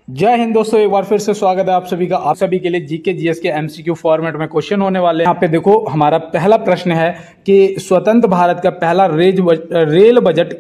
जय हिंद दोस्तों, एक बार फिर से स्वागत है आप सभी का। आप सभी के लिए जीके जीएस के एमसीक्यू फॉर्मेट में क्वेश्चन होने वाले हैं। यहाँ पे देखो, हमारा पहला प्रश्न है कि स्वतंत्र भारत का पहला रेल बजट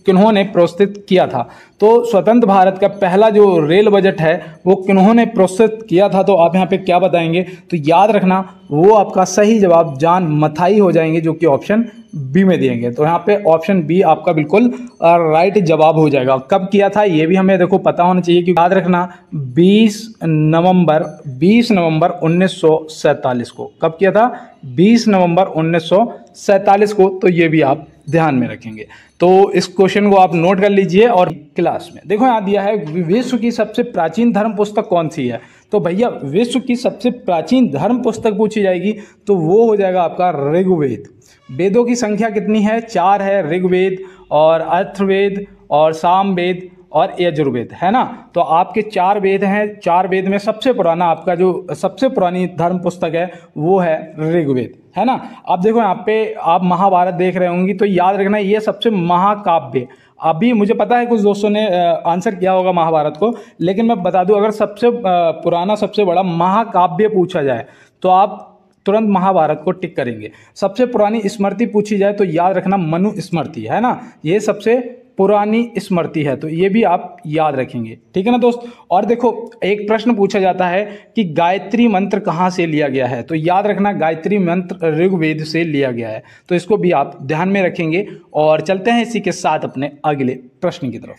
किन्होंने प्रस्तुत किया था। तो स्वतंत्र भारत का पहला जो रेल बजट है वो किन्होंने प्रस्तुत किया था, तो आप यहाँ पे क्या बताएंगे? तो याद रखना, वो आपका सही जवाब जॉन मथाई हो जाएंगे, जो कि ऑप्शन बी में देंगे। तो यहाँ पे ऑप्शन बी आपका बिल्कुल राइट जवाब हो जाएगा। कब किया था ये भी हमें देखो पता होना चाहिए, कि याद रखना 20 नवंबर 1947 को। कब किया था? 20 नवंबर 1947 को। तो ये भी आप ध्यान में रखेंगे। तो इस क्वेश्चन को आप नोट कर लीजिए। और क्लास में देखो यहाँ दिया है, विश्व की सबसे प्राचीन धर्म पुस्तक कौन सी है? तो भैया विश्व की सबसे प्राचीन धर्म पुस्तक पूछी जाएगी तो वो हो जाएगा आपका ऋग्वेद। वेदों की संख्या कितनी है? 4 है। ऋग्वेद और अथर्ववेद और सामवेद और यजुर्वेद, है ना। तो आपके 4 वेद हैं। 4 वेद में सबसे पुराना, आपका जो सबसे पुरानी धर्म पुस्तक है वो है ऋग्वेद, है ना। अब देखो यहाँ पे आप महाभारत देख रहे होंगे, तो याद रखना ये सबसे महाकाव्य। अभी मुझे पता है कुछ दोस्तों ने आंसर किया होगा महाभारत को, लेकिन मैं बता दूं, अगर सबसे पुराना सबसे बड़ा महाकाव्य पूछा जाए तो आप तुरंत महाभारत को टिक करेंगे। सबसे पुरानी स्मृति पूछी जाए तो याद रखना मनु स्मृति, है ना। ये सबसे पुरानी स्मृति है, तो ये भी आप याद रखेंगे, ठीक है ना दोस्त। और देखो एक प्रश्न पूछा जाता है कि गायत्री मंत्र कहाँ से लिया गया है? तो याद रखना गायत्री मंत्र ऋग्वेद से लिया गया है, तो इसको भी आप ध्यान में रखेंगे। और चलते हैं इसी के साथ अपने अगले प्रश्न की तरफ।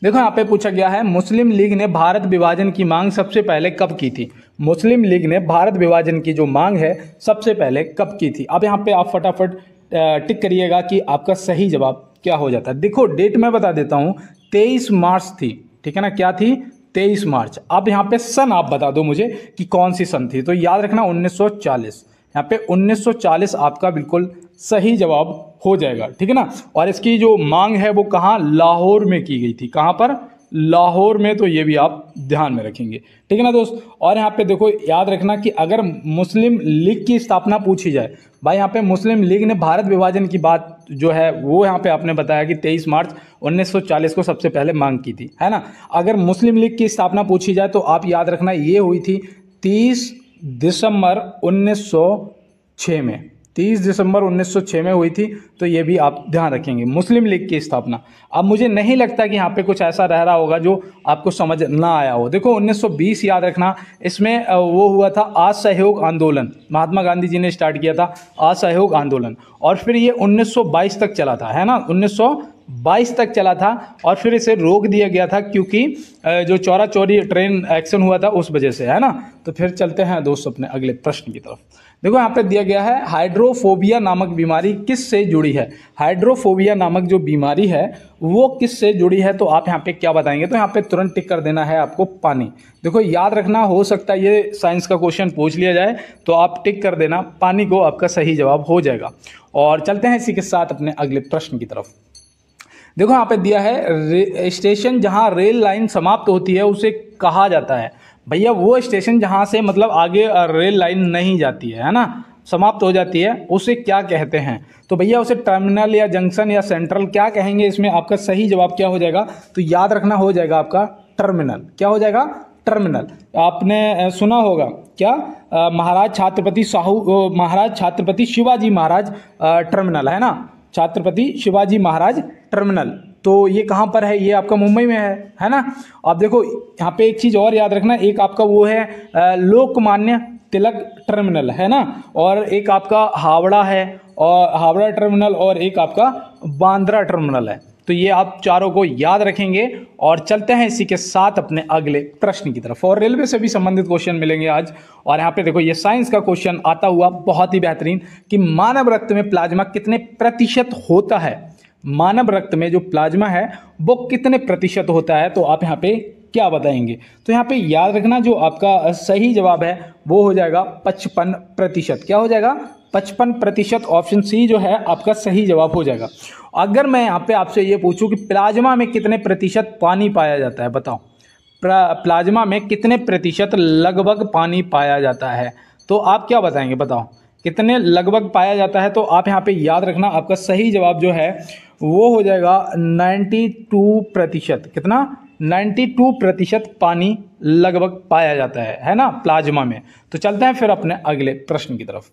देखो यहाँ पे पूछा गया है, मुस्लिम लीग ने भारत विभाजन की मांग सबसे पहले कब की थी? मुस्लिम लीग ने भारत विभाजन की जो मांग है सबसे पहले कब की थी? अब यहाँ पे आप फटाफट टिक करिएगा कि आपका सही जवाब क्या हो जाता है। देखो डेट मैं बता देता हूँ, 23 मार्च थी, ठीक है ना। क्या थी? 23 मार्च। अब यहाँ पे सन आप बता दो मुझे कि कौन सी सन थी। तो याद रखना 1940। यहाँ पे 1940 आपका बिल्कुल सही जवाब हो जाएगा, ठीक है ना। और इसकी जो मांग है वो कहाँ? लाहौर में की गई थी। कहाँ पर? लाहौर में। तो ये भी आप ध्यान में रखेंगे, ठीक है ना दोस्त। और यहाँ पे देखो याद रखना कि अगर मुस्लिम लीग की स्थापना पूछी जाए, भाई यहाँ पे मुस्लिम लीग ने भारत विभाजन की बात जो है वो यहाँ पे आपने बताया कि 23 मार्च 1940 को सबसे पहले मांग की थी, है ना। अगर मुस्लिम लीग की स्थापना पूछी जाए तो आप याद रखना ये हुई थी 30 दिसंबर 1906 में। 30 दिसंबर 1906 में हुई थी, तो ये भी आप ध्यान रखेंगे, मुस्लिम लीग की स्थापना। अब मुझे नहीं लगता कि यहाँ पे कुछ ऐसा रह रहा होगा जो आपको समझ ना आया हो। देखो 1920 याद रखना, इसमें वो हुआ था असहयोग आंदोलन। महात्मा गांधी जी ने स्टार्ट किया था असहयोग आंदोलन, और फिर ये 1922 तक चला था, है ना। 1922 तक चला था, और फिर इसे रोक दिया गया था क्योंकि जो चौरा चौरी ट्रेन एक्शन हुआ था उस वजह से, है ना। तो फिर चलते हैं दोस्त अपने अगले प्रश्न की तरफ। देखो यहाँ पे दिया गया है, हाइड्रोफोबिया नामक बीमारी किस से जुड़ी है? हाइड्रोफोबिया नामक जो बीमारी है वो किस से जुड़ी है? तो आप यहाँ पे क्या बताएंगे? तो यहाँ पे तुरंत टिक कर देना है आपको पानी। देखो याद रखना, हो सकता है ये साइंस का क्वेश्चन पूछ लिया जाए, तो आप टिक कर देना पानी को, आपका सही जवाब हो जाएगा। और चलते हैं इसी के साथ अपने अगले प्रश्न की तरफ। देखो यहाँ पे दिया है, स्टेशन जहाँ रेल लाइन समाप्त होती है उसे कहा जाता है। भैया वो स्टेशन जहाँ से मतलब आगे रेल लाइन नहीं जाती है ना, समाप्त हो जाती है, उसे क्या कहते हैं? तो भैया उसे टर्मिनल या जंक्शन या सेंट्रल क्या कहेंगे? इसमें आपका सही जवाब क्या हो जाएगा? तो याद रखना हो जाएगा आपका टर्मिनल। क्या हो जाएगा? टर्मिनल। आपने सुना होगा क्या, महाराज छत्रपति शिवाजी महाराज टर्मिनल, है ना। छत्रपति शिवाजी महाराज टर्मिनल, तो ये कहाँ पर है? ये आपका मुंबई में है ना। आप देखो यहाँ पे एक चीज़ और याद रखना, एक आपका वो है लोकमान्य तिलक टर्मिनल, है ना। और एक आपका हावड़ा है, और हावड़ा टर्मिनल, और एक आपका बांद्रा टर्मिनल है। तो ये आप चारों को याद रखेंगे। और चलते हैं इसी के साथ अपने अगले प्रश्न की तरफ। और रेलवे से भी संबंधित क्वेश्चन मिलेंगे आज। और यहाँ पे देखो ये साइंस का क्वेश्चन आता हुआ बहुत ही बेहतरीन, कि मानव रक्त में प्लाज्मा कितने प्रतिशत होता है? मानव रक्त में जो प्लाज्मा है वो कितने प्रतिशत होता है? तो आप यहाँ पे क्या बताएंगे? तो यहाँ पे याद रखना, जो आपका सही जवाब है वो हो जाएगा 55%। क्या हो जाएगा? 55%। ऑप्शन सी जो है आपका सही जवाब हो जाएगा। अगर मैं यहाँ पे आपसे ये पूछूं कि प्लाज्मा में कितने प्रतिशत पानी पाया जाता है, बताओ। प्लाज्मा में कितने प्रतिशत लगभग पानी पाया जाता है? तो आप क्या बताएंगे? बताओ कितने लगभग पाया जाता है? तो आप यहाँ पे याद रखना, आपका सही जवाब जो है वो हो जाएगा 92%। कितना? 92% पानी लगभग पाया जाता है ना, प्लाज्मा में। तो चलते हैं फिर अपने अगले प्रश्न की तरफ।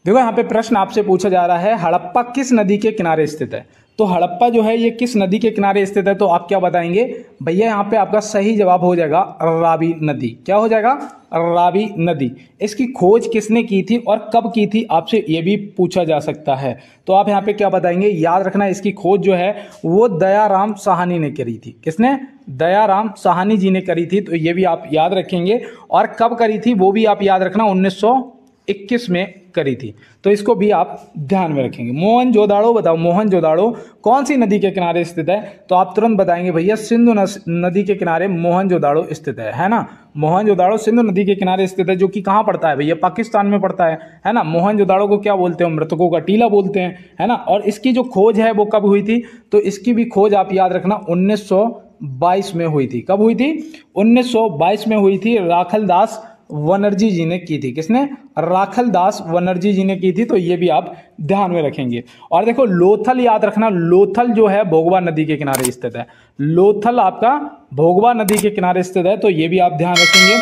देखो यहाँ पे प्रश्न आपसे पूछा जा रहा है, हड़प्पा किस नदी के किनारे स्थित है। तो हड़प्पा जो है ये किस नदी के किनारे स्थित है, तो आप क्या बताएंगे भैया, यहाँ पे आपका सही जवाब हो जाएगा रावी नदी। क्या हो जाएगा, रावी नदी। इसकी खोज किसने की थी और कब की थी, आपसे ये भी पूछा जा सकता है। तो आप यहाँ पे क्या बताएंगे, याद रखना इसकी खोज जो है वो दयाराम साहनी ने करी थी। किसने, दयाराम साहनी जी ने करी थी। तो ये भी आप याद रखेंगे, और कब करी थी वो भी आप याद रखना, 1921 में करी थी। तो इसको भी आप ध्यान में रखेंगे। मोहनजोदाड़ो बताओ, मोहनजोदाड़ो कौन सी नदी के किनारे स्थित है, तो आप तुरंत बताएंगे भैया सिंधु नदी के किनारे मोहनजोदाड़ो स्थित है ना। मोहनजोदाड़ो सिंधु नदी के किनारे स्थित है, जो कि कहाँ पड़ता है भैया, पाकिस्तान में पड़ता है ना। मोहनजोदाड़ो को क्या बोलते हैं, मृतकों का टीला बोलते हैं, है ना। और इसकी जो खोज है वो कब हुई थी, तो इसकी भी खोज आप याद रखना 1922 में हुई थी। कब हुई थी, 1922 में हुई थी। राखलदास बनर्जी जी ने की थी। किसने, राखलदास बनर्जी जी ने की थी। तो ये भी आप ध्यान में रखेंगे। और देखो लोथल याद रखना, लोथल जो है भोगवा नदी के किनारे स्थित है। लोथल आपका भोगवा नदी के किनारे स्थित है, तो ये भी आप ध्यान रखेंगे।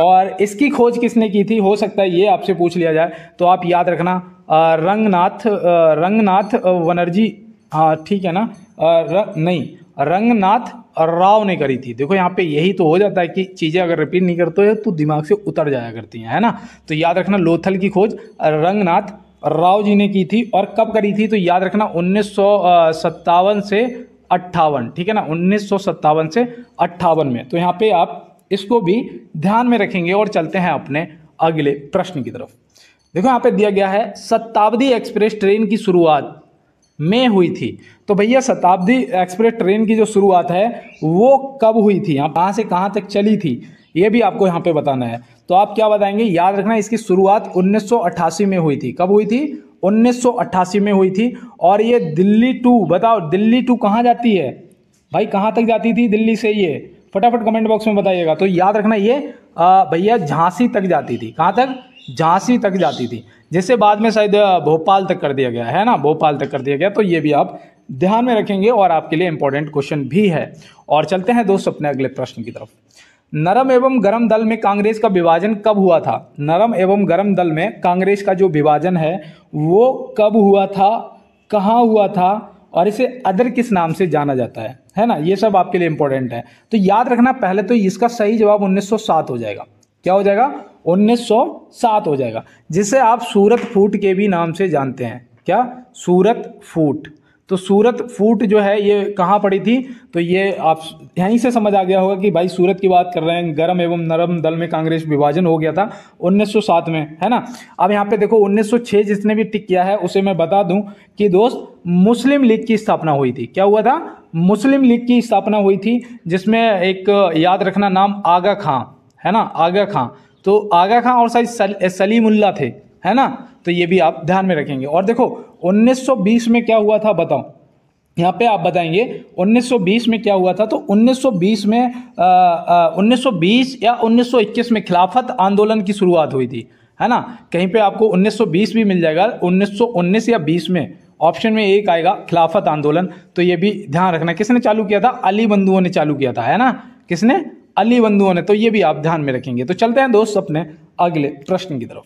और इसकी खोज किसने की थी, हो सकता है ये आपसे पूछ लिया जाए, तो आप याद रखना रंगनाथ बनर्जी, हाँ ठीक है ना, नहीं, रंगनाथ राव ने करी थी। देखो यहाँ पे यही तो हो जाता है कि चीज़ें अगर रिपीट नहीं करते हो तो दिमाग से उतर जाया करती हैं, है ना। तो याद रखना लोथल की खोज रंगनाथ राव जी ने की थी। और कब करी थी, तो याद रखना 1957 से 58, ठीक है ना, 1957 से 58 में। तो यहाँ पे आप इसको भी ध्यान में रखेंगे। और चलते हैं अपने अगले प्रश्न की तरफ। देखो यहाँ पे दिया गया है, शताब्दी एक्सप्रेस ट्रेन की शुरुआत में हुई थी। तो भैया शताब्दी एक्सप्रेस ट्रेन की जो शुरुआत है वो कब हुई थी, यहाँ कहाँ से कहाँ तक चली थी, ये भी आपको यहाँ पे बताना है। तो आप क्या बताएंगे, याद रखना इसकी शुरुआत 1988 में हुई थी। कब हुई थी, 1988 में हुई थी। और ये दिल्ली टू, बताओ दिल्ली टू कहाँ जाती है भाई, कहाँ तक जाती थी दिल्ली से, ये फटाफट कमेंट बॉक्स में बताइएगा। तो याद रखना ये भैया झांसी तक जाती थी। कहाँ तक, झांसी तक जाती थी, जिसे बाद में शायद भोपाल तक कर दिया गया है ना, भोपाल तक कर दिया गया। तो ये भी आप ध्यान में रखेंगे और आपके लिए इंपॉर्टेंट क्वेश्चन भी है। और चलते हैं दोस्त अपने अगले प्रश्न की तरफ। नरम एवं गरम दल में कांग्रेस का विभाजन कब हुआ था। नरम एवं गरम दल में कांग्रेस का जो विभाजन है वो कब हुआ था, कहाँ हुआ था, और इसे अदर किस नाम से जाना जाता है ना। ये सब आपके लिए इंपॉर्टेंट है। तो याद रखना पहले तो इसका सही जवाब 1907 हो जाएगा। क्या हो जाएगा, 1907 हो जाएगा, जिसे आप सूरत फूट के भी नाम से जानते हैं। क्या, सूरत फूट। तो सूरत फूट जो है ये कहाँ पड़ी थी, तो ये आप यहीं से समझ आ गया होगा कि भाई सूरत की बात कर रहे हैं। गरम एवं नरम दल में कांग्रेस विभाजन हो गया था 1907 में, है ना। अब यहाँ पे देखो 1906 जिसने भी टिक किया है उसे मैं बता दूं कि दोस्त मुस्लिम लीग की स्थापना हुई थी। क्या हुआ था, मुस्लिम लीग की स्थापना हुई थी, जिसमें एक याद रखना नाम आगा खां, है ना, आगा खां। तो आगा खां और शायद सलीमुल्लाह थे, है ना। तो ये भी आप ध्यान में रखेंगे। और देखो 1920 में क्या हुआ था बताओ, यहाँ पे आप बताएंगे 1920 में क्या हुआ था। तो 1920 में 1920 या 1921 में खिलाफत आंदोलन की शुरुआत हुई थी, है ना। कहीं पे आपको 1920 भी मिल जाएगा, 1919 या 20 में ऑप्शन में एक आएगा खिलाफत आंदोलन। तो ये भी ध्यान रखना, किसने चालू किया था, अली बंधुओं ने चालू किया था, है ना। किसने, अली बंधुओं ने। तो ये भी आप ध्यान में रखेंगे। तो चलते हैं दोस्त अपने अगले प्रश्न की तरफ।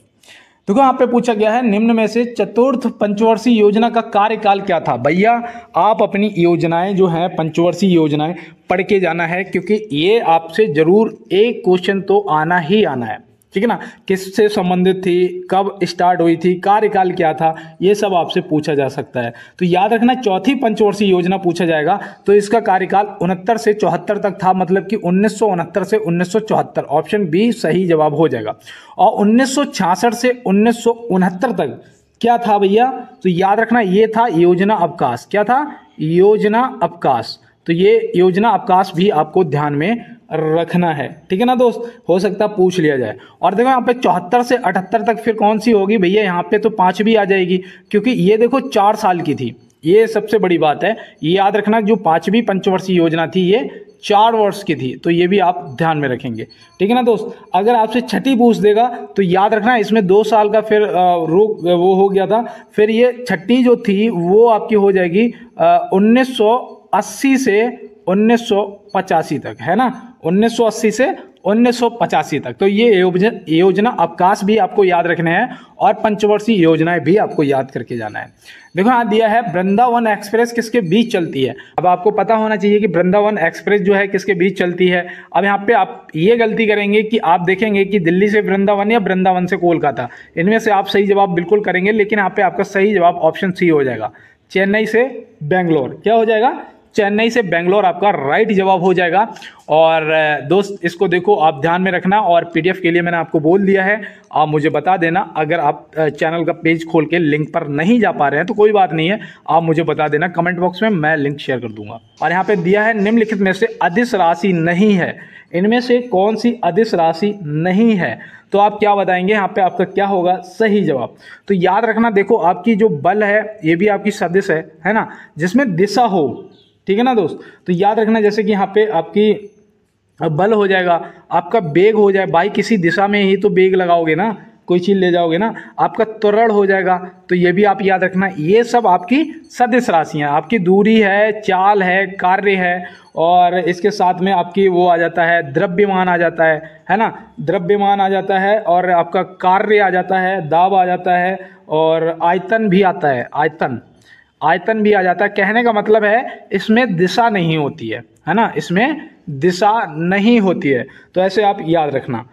देखो यहाँ पे पूछा गया है, निम्न में से चतुर्थ पंचवर्षीय योजना का कार्यकाल क्या था। भैया आप अपनी योजनाएं जो हैं, पंचवर्षीय योजनाएं पढ़ के जाना है, क्योंकि ये आपसे जरूर एक क्वेश्चन तो आना ही आना है, ठीक है ना। किससे संबंधित थी, कब स्टार्ट हुई थी, कार्यकाल क्या था, ये सब आपसे पूछा जा सकता है। तो याद रखना चौथी पंचवर्षीय योजना पूछा जाएगा, तो इसका कार्यकाल 69 से 74 तक था, मतलब कि 1969 से 1974, ऑप्शन बी सही जवाब हो जाएगा। और 1966 से 1969 तक क्या था भैया, तो याद रखना ये था योजना अवकाश। क्या था, योजना अवकाश। तो ये योजना अवकाश भी आपको ध्यान में रखना है, ठीक है ना दोस्त, हो सकता है पूछ लिया जाए। और देखो यहाँ पे 74 से 78 तक फिर कौन सी होगी भैया, यहाँ पे तो 5 भी आ जाएगी, क्योंकि ये देखो 4 साल की थी। ये सबसे बड़ी बात है, ये याद रखना जो 5वीं पंचवर्षीय योजना थी ये 4 वर्ष की थी। तो ये भी आप ध्यान में रखेंगे, ठीक है ना दोस्त। अगर आपसे छठी पूछ देगा तो याद रखना इसमें 2 साल का फिर रोक वो हो गया था। फिर ये छठी जो थी वो आपकी हो जाएगी 1980 से 1985 तक, है ना, 1980 से 1985 तक। तो ये योजना अवकाश भी आपको याद रखने हैं और पंचवर्षीय योजनाएं भी आपको याद करके जाना है। देखो यहाँ दिया है वृंदावन एक्सप्रेस किसके बीच चलती है। अब आपको पता होना चाहिए कि वृंदावन एक्सप्रेस जो है किसके बीच चलती है। अब यहाँ पे आप ये गलती करेंगे कि आप देखेंगे कि दिल्ली से वृंदावन या वृंदावन से कोलकाता, इनमें से आप सही जवाब बिल्कुल करेंगे, लेकिन यहाँ पे आपका सही जवाब ऑप्शन सी हो जाएगा, चेन्नई से बेंगलोर। क्या हो जाएगा? चेन्नई से बेंगलोर आपका राइट जवाब हो जाएगा। और दोस्त इसको देखो, आप ध्यान में रखना, और पीडीएफ के लिए मैंने आपको बोल दिया है, आप मुझे बता देना। अगर आप चैनल का पेज खोल के लिंक पर नहीं जा पा रहे हैं तो कोई बात नहीं है, आप मुझे बता देना कमेंट बॉक्स में, मैं लिंक शेयर कर दूंगा। और यहाँ पे दिया है निम्नलिखित में से अदिश राशि नहीं है, इनमें से कौन सी अदिश राशि नहीं है? तो आप क्या बताएंगे? यहाँ पे आपका क्या होगा सही जवाब? तो याद रखना, देखो आपकी जो बल है ये भी आपकी सदिश है ना, जिसमें दिशा हो, ठीक है ना दोस्त। तो याद रखना, जैसे कि यहाँ पे आपकी बल हो जाएगा, आपका बेग हो जाए, भाई किसी दिशा में ही तो बेग लगाओगे ना, कोई चीज ले जाओगे ना, आपका त्वरण हो जाएगा। तो ये भी आप याद रखना, ये सब आपकी सदिश राशियां, आपकी दूरी है, चाल है, कार्य है, और इसके साथ में आपकी वो आ जाता है, द्रव्यमान आ जाता है ना, द्रव्यमान आ जाता है, और आपका कार्य आ जाता है, दाब आ जाता है, और आयतन भी आता है, आयतन भी आ जाता है। कहने का मतलब है इसमें दिशा नहीं होती है ना, इसमें दिशा नहीं होती है। तो ऐसे आप याद रखना,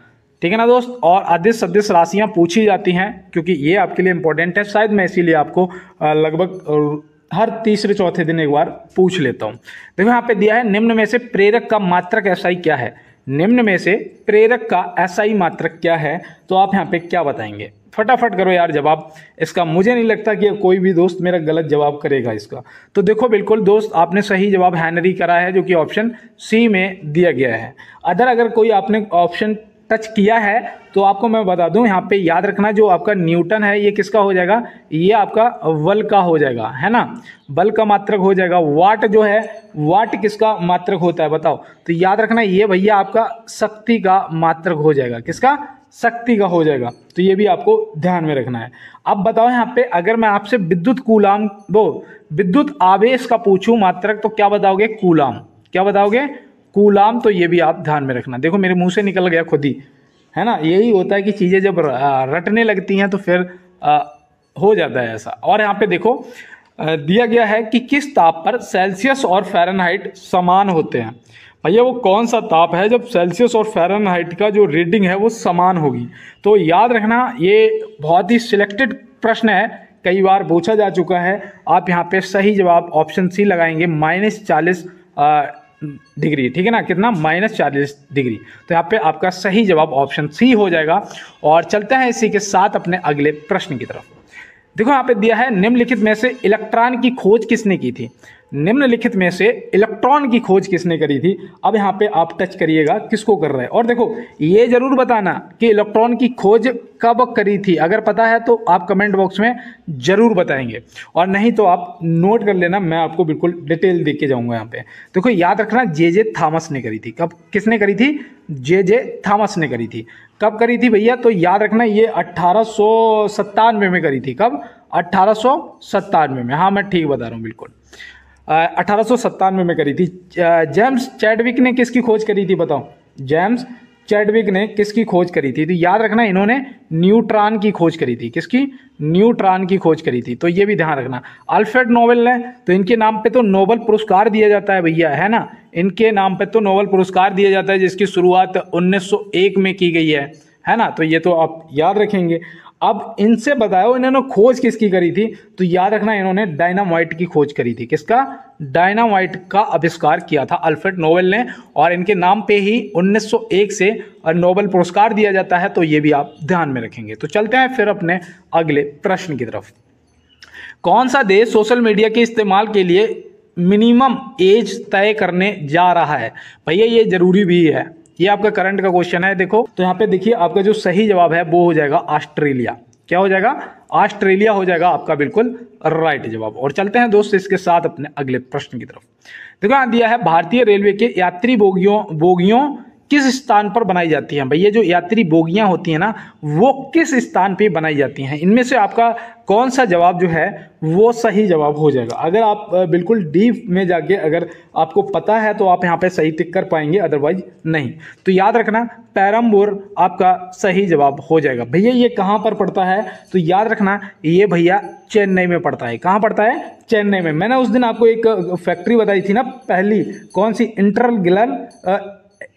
ठीक है ना दोस्त। और अदिश सदिश राशियां पूछी जाती हैं क्योंकि ये आपके लिए इंपॉर्टेंट है, शायद मैं इसीलिए आपको लगभग हर तीसरे चौथे दिन एक बार पूछ लेता हूं। देखो यहाँ पे दिया है निम्न में से प्रेरक का मात्रक एसआई क्या है? निम्न में से प्रेरक का एसआई मात्रक क्या है? तो आप यहाँ पे क्या बताएंगे? फटाफट करो यार जवाब इसका। मुझे नहीं लगता कि कोई भी दोस्त मेरा गलत जवाब करेगा इसका। तो देखो बिल्कुल दोस्त, आपने सही जवाब हेनरी करा है, जो कि ऑप्शन सी में दिया गया है। अगर कोई आपने ऑप्शन टच किया है तो आपको मैं बता दूं, यहाँ पे याद रखना, जो आपका न्यूटन है ये किसका हो जाएगा? ये आपका बल का हो जाएगा, है ना, बल का मात्रक हो जाएगा। वाट जो है, वाट किसका मात्रक होता है बताओ? तो याद रखना, ये भैया आपका शक्ति का मात्रक हो जाएगा। किसका? शक्ति का हो जाएगा। तो ये भी आपको ध्यान में रखना है। अब बताओ यहाँ पे, अगर मैं आपसे विद्युत कूलाम विद्युत आवेश का पूछूं मात्रक, तो क्या बताओगे? कूलाम। क्या बताओगे? कूलाम। तो ये भी आप ध्यान में रखना। देखो मेरे मुंह से निकल गया खुद ही, है ना, यही होता है कि चीजें जब रटने लगती हैं तो फिर हो जाता है ऐसा। और यहाँ पे देखो दिया गया है कि किस ताप पर सेल्सियस और फ़ारेनहाइट समान होते हैं। भैया वो कौन सा ताप है जब सेल्सियस और फ़ारेनहाइट का जो रीडिंग है वो समान होगी? तो याद रखना, ये बहुत ही सिलेक्टेड प्रश्न है, कई बार पूछा जा चुका है। आप यहाँ पे सही जवाब ऑप्शन सी लगाएंगे, -40 डिग्री, ठीक है ना, कितना? -40 डिग्री। तो यहाँ पे आपका सही जवाब ऑप्शन सी हो जाएगा। और चलते हैं इसी के साथ अपने अगले प्रश्न की तरफ। देखो यहाँ पे दिया है निम्नलिखित में से इलेक्ट्रॉन की खोज किसने की थी? निम्नलिखित में से इलेक्ट्रॉन की खोज किसने करी थी? अब यहाँ पे आप टच करिएगा किसको कर रहा है। और देखो ये जरूर बताना कि इलेक्ट्रॉन की खोज कब करी थी। अगर पता है तो आप कमेंट बॉक्स में जरूर बताएंगे, और नहीं तो आप नोट कर लेना, मैं आपको बिल्कुल डिटेल देख के जाऊंगा यहाँ पे। देखो याद रखना, जे थॉमस ने करी थी। कब? किसने करी थी? जे थॉमस ने करी थी। कब करी थी भैया? तो याद रखना, ये 1897 में करी थी। कब? 1897 में। हाँ मैं ठीक बता रहा हूँ बिल्कुल, 1897 में करी थी। जेम्स चैडविक ने किसकी खोज करी थी बताओ? जेम्स चैडविक ने किसकी खोज करी थी? तो याद रखना, इन्होंने न्यूट्रॉन की खोज करी थी। किसकी? न्यूट्रॉन की खोज करी थी। तो ये भी ध्यान रखना। अल्फ्रेड नोबेल ने, तो इनके नाम पे तो नोबेल पुरस्कार दिया जाता है भैया, है ना, इनके नाम पे तो नोबेल पुरस्कार दिया जाता है, जिसकी शुरुआत 1901 में की गई है ना। तो ये तो आप याद रखेंगे। अब इनसे बताओ इन्होंने खोज किसकी करी थी? तो याद रखना, इन्होंने डायनामाइट की खोज करी थी। किसका? डायनामाइट का आविष्कार किया था अल्फ्रेड नोबेल ने, और इनके नाम पे ही 1901 से नोबेल पुरस्कार दिया जाता है। तो ये भी आप ध्यान में रखेंगे। तो चलते हैं फिर अपने अगले प्रश्न की तरफ। कौन सा देश सोशल मीडिया के इस्तेमाल के लिए मिनिमम एज तय करने जा रहा है? भैया ये जरूरी भी है, ये आपका करंट का क्वेश्चन है। देखो तो यहाँ पे देखिए, आपका जो सही जवाब है वो हो जाएगा ऑस्ट्रेलिया। क्या हो जाएगा? ऑस्ट्रेलिया हो जाएगा आपका बिल्कुल राइट जवाब। और चलते हैं दोस्त इसके साथ अपने अगले प्रश्न की तरफ। देखो यहाँ दिया है भारतीय रेलवे के यात्री बोगियों किस स्थान पर बनाई जाती हैं? भैया जो यात्री बोगियां होती हैं ना, वो किस स्थान पे बनाई जाती हैं? इनमें से आपका कौन सा जवाब जो है वो सही जवाब हो जाएगा? अगर आप बिल्कुल डीप में जाके अगर आपको पता है तो आप यहाँ पे सही टिक कर पाएंगे, अदरवाइज नहीं। तो याद रखना पेरम्बूर आपका सही जवाब हो जाएगा। भैया ये कहाँ पर पड़ता है? तो याद रखना ये भैया चेन्नई में पड़ता है। कहाँ पड़ता है? चेन्नई में। मैंने उस दिन आपको एक फैक्ट्री बताई थी ना पहली, कौन सी?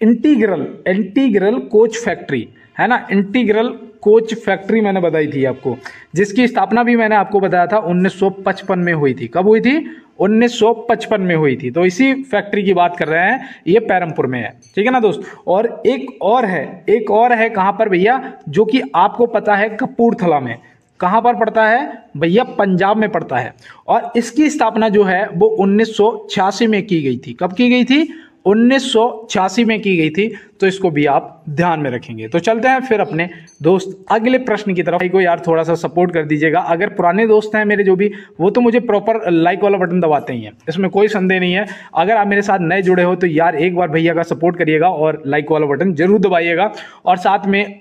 इंटीग्रल कोच फैक्ट्री, है ना, इंटीग्रल कोच फैक्ट्री मैंने बताई थी आपको, जिसकी स्थापना भी मैंने आपको बताया था 1955 में हुई थी। कब हुई थी? 1955 में हुई थी। तो इसी फैक्ट्री की बात कर रहे हैं, ये पेरमपुर में है, ठीक है ना दोस्त। और एक और है कहाँ पर भैया, जो कि आपको पता है कपूरथला में। कहाँ पर पड़ता है भैया? पंजाब में पड़ता है। और इसकी स्थापना जो है वो 1986 में की गई थी। कब की गई थी? 1986 में की गई थी। तो इसको भी आप ध्यान में रखेंगे। तो चलते हैं फिर अपने दोस्त अगले प्रश्न की तरफ। भाई को यार थोड़ा सा सपोर्ट कर दीजिएगा। अगर पुराने दोस्त हैं मेरे जो भी, वो तो मुझे प्रॉपर लाइक वाला बटन दबाते ही हैं, इसमें कोई संदेह नहीं है। अगर आप मेरे साथ नए जुड़े हो तो यार एक बार भैया का सपोर्ट करिएगा और लाइक वाला बटन जरूर दबाइएगा, और साथ में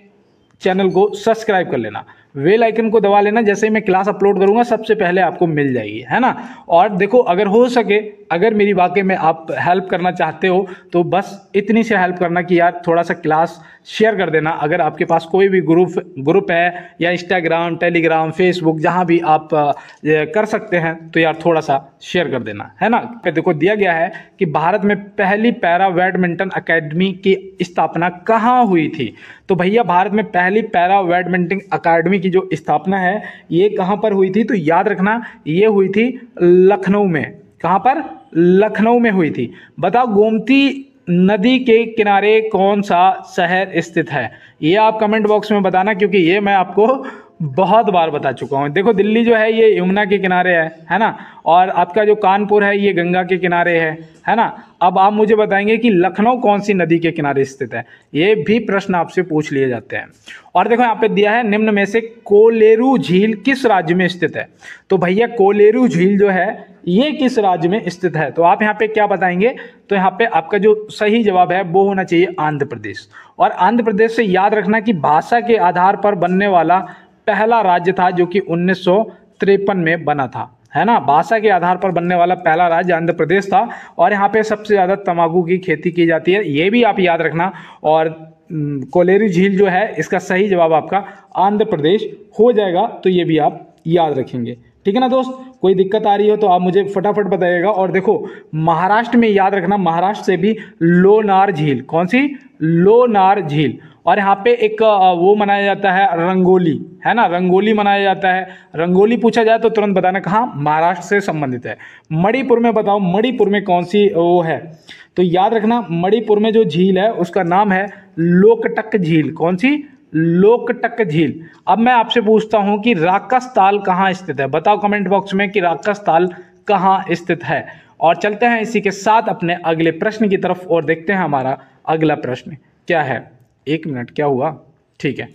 चैनल को सब्सक्राइब कर लेना, बेल आइकन को दबा लेना। जैसे ही मैं क्लास अपलोड करूंगा सबसे पहले आपको मिल जाएगी, है ना। और देखो अगर हो सके, अगर मेरी वाकई में आप हेल्प करना चाहते हो तो बस इतनी से हेल्प करना कि यार थोड़ा सा क्लास शेयर कर देना। अगर आपके पास कोई भी ग्रुप है या इंस्टाग्राम, टेलीग्राम, फेसबुक, जहां भी आप कर सकते हैं तो यार थोड़ा सा शेयर कर देना, है ना। देखो दिया गया है कि भारत में पहली पैरा बैडमिंटन अकेडमी की स्थापना कहाँ हुई थी? तो भैया भारत में पहली पैरा बैडमिंटन अकेडमी की जो स्थापना है ये कहाँ पर हुई थी? तो याद रखना ये हुई थी लखनऊ में। कहाँ पर? लखनऊ में हुई थी। बताओ गोमती नदी के किनारे कौन सा शहर स्थित है? ये आप कमेंट बॉक्स में बताना, क्योंकि ये मैं आपको बहुत बार बता चुका हूँ। देखो दिल्ली जो है ये यमुना के किनारे है ना, और आपका जो कानपुर है ये गंगा के किनारे है ना। अब आप मुझे बताएंगे कि लखनऊ कौन सी नदी के किनारे स्थित है? ये भी प्रश्न आपसे पूछ लिए जाते हैं। और देखो यहाँ पे दिया है निम्न में से कोलेरू झील किस राज्य में स्थित है? तो भैया कोलेरू झील जो है ये किस राज्य में स्थित है? तो आप यहाँ पे क्या बताएंगे? तो यहाँ पे आपका जो सही जवाब है वो होना चाहिए आंध्र प्रदेश। और आंध्र प्रदेश से याद रखना कि भाषा के आधार पर बनने वाला पहला राज्य था, जो कि 1953 में बना था, है ना। भाषा के आधार पर बनने वाला पहला राज्य आंध्र प्रदेश था। और यहाँ पे सबसे ज्यादा तंबाकू की खेती की जाती है, ये भी आप याद रखना। और कोलेरू झील जो है इसका सही जवाब आपका आंध्र प्रदेश हो जाएगा। तो ये भी आप याद रखेंगे, ठीक है ना दोस्त। कोई दिक्कत आ रही हो तो आप मुझे फटाफट बताइएगा। और देखो महाराष्ट्र में याद रखना, महाराष्ट्र से भी लोनार झील, कौन सी? लोनार झील। और यहाँ पे एक वो मनाया जाता है रंगोली, है ना, रंगोली मनाया जाता है। रंगोली पूछा जाए तो तुरंत बताना कहाँ? महाराष्ट्र से संबंधित है। मणिपुर में बताओ, मणिपुर में कौन सी वो है? तो याद रखना मणिपुर में जो झील है उसका नाम है लोकटक झील। कौन सी? लोकटक झील। अब मैं आपसे पूछता हूं कि राकसताल कहाँ स्थित है? बताओ कमेंट बॉक्स में कि राकसताल कहाँ स्थित है। और चलते हैं इसी के साथ अपने अगले प्रश्न की तरफ और देखते हैं हमारा अगला प्रश्न क्या है। एक मिनट, क्या हुआ? ठीक है,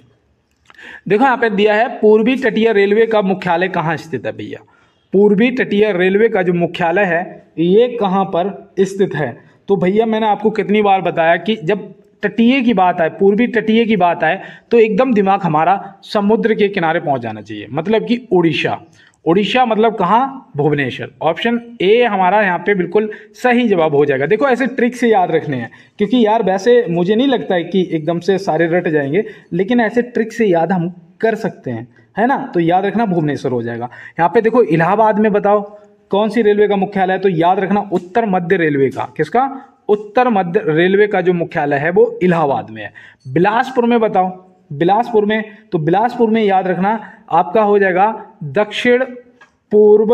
देखो यहाँ पे दिया है पूर्वी तटीय रेलवे का मुख्यालय कहाँ स्थित है? भैया पूर्वी तटीय रेलवे का जो मुख्यालय है ये कहाँ पर स्थित है? तो भैया मैंने आपको कितनी बार बताया कि जब तटीय की बात आए, पूर्वी तटीय की बात आए, तो एकदम दिमाग हमारा समुद्र के किनारे पहुंच जाना चाहिए, मतलब कि उड़ीसा। उड़ीसा मतलब कहाँ? भुवनेश्वर। ऑप्शन ए हमारा यहाँ पे बिल्कुल सही जवाब हो जाएगा। देखो ऐसे ट्रिक से याद रखने हैं, क्योंकि यार वैसे मुझे नहीं लगता है कि एकदम से सारे रट जाएंगे, लेकिन ऐसे ट्रिक से याद हम कर सकते हैं, है ना। तो याद रखना भुवनेश्वर हो जाएगा। यहाँ पे देखो इलाहाबाद में बताओ कौन सी रेलवे का मुख्यालय है? तो याद रखना उत्तर मध्य रेलवे का। किसका? उत्तर मध्य रेलवे का जो मुख्यालय है वो इलाहाबाद में है। बिलासपुर में बताओ, बिलासपुर में, तो बिलासपुर में याद रखना आपका हो जाएगा दक्षिण पूर्व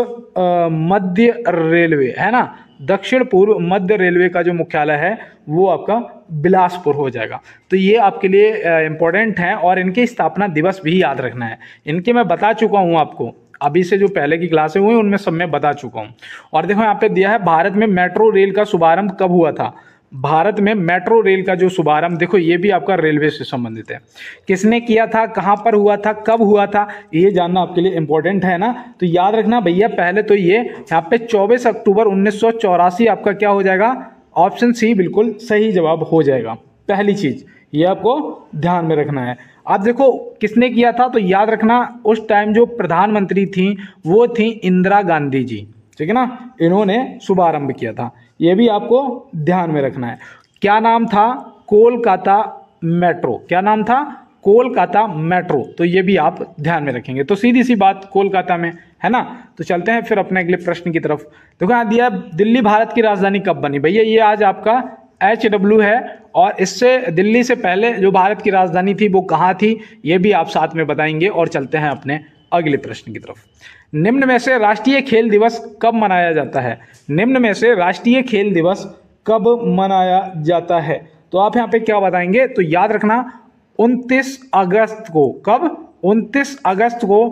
मध्य रेलवे, है ना। दक्षिण पूर्व मध्य रेलवे का जो मुख्यालय है वो आपका बिलासपुर हो जाएगा। तो ये आपके लिए इंपॉर्टेंट है, और इनके स्थापना दिवस भी याद रखना है। इनके मैं बता चुका हूँ आपको, अभी से जो पहले की क्लासें हुई उनमें सब मैं बता चुका हूँ। और देखो यहाँ पे दिया है भारत में मेट्रो रेल का शुभारंभ कब हुआ था? भारत में मेट्रो रेल का जो शुभारंभ, देखो ये भी आपका रेलवे से संबंधित है। किसने किया था, कहां पर हुआ था, कब हुआ था, ये जानना आपके लिए इंपॉर्टेंट है ना। तो याद रखना भैया पहले तो ये यहाँ पे 24 अक्टूबर 1984 आपका क्या हो जाएगा? ऑप्शन सी बिल्कुल सही जवाब हो जाएगा। पहली चीज ये आपको ध्यान में रखना है। आप देखो किसने किया था, तो याद रखना उस टाइम जो प्रधानमंत्री थी वो थी इंदिरा गांधी जी, ठीक है ना, इन्होंने शुभारंभ किया था, ये भी आपको ध्यान में रखना है। क्या नाम था, कोलकाता मेट्रो, क्या नाम था, कोलकाता मेट्रो, तो ये भी आप ध्यान में रखेंगे। तो सीधी सी बात कोलकाता में है ना। तो चलते हैं फिर अपने अगले प्रश्न की तरफ। देखो यहाँ दिया दिल्ली भारत की राजधानी कब बनी, भैया ये आज आपका HW है, और इससे दिल्ली से पहले जो भारत की राजधानी थी वो कहाँ थी, ये भी आप साथ में बताएंगे। और चलते हैं अपने अगले प्रश्न की तरफ। निम्न में से राष्ट्रीय खेल दिवस कब मनाया जाता है, निम्न में से राष्ट्रीय खेल दिवस कब मनाया जाता है, तो आप यहाँ पे क्या बताएंगे, तो याद रखना 29 अगस्त को, कब, 29 अगस्त को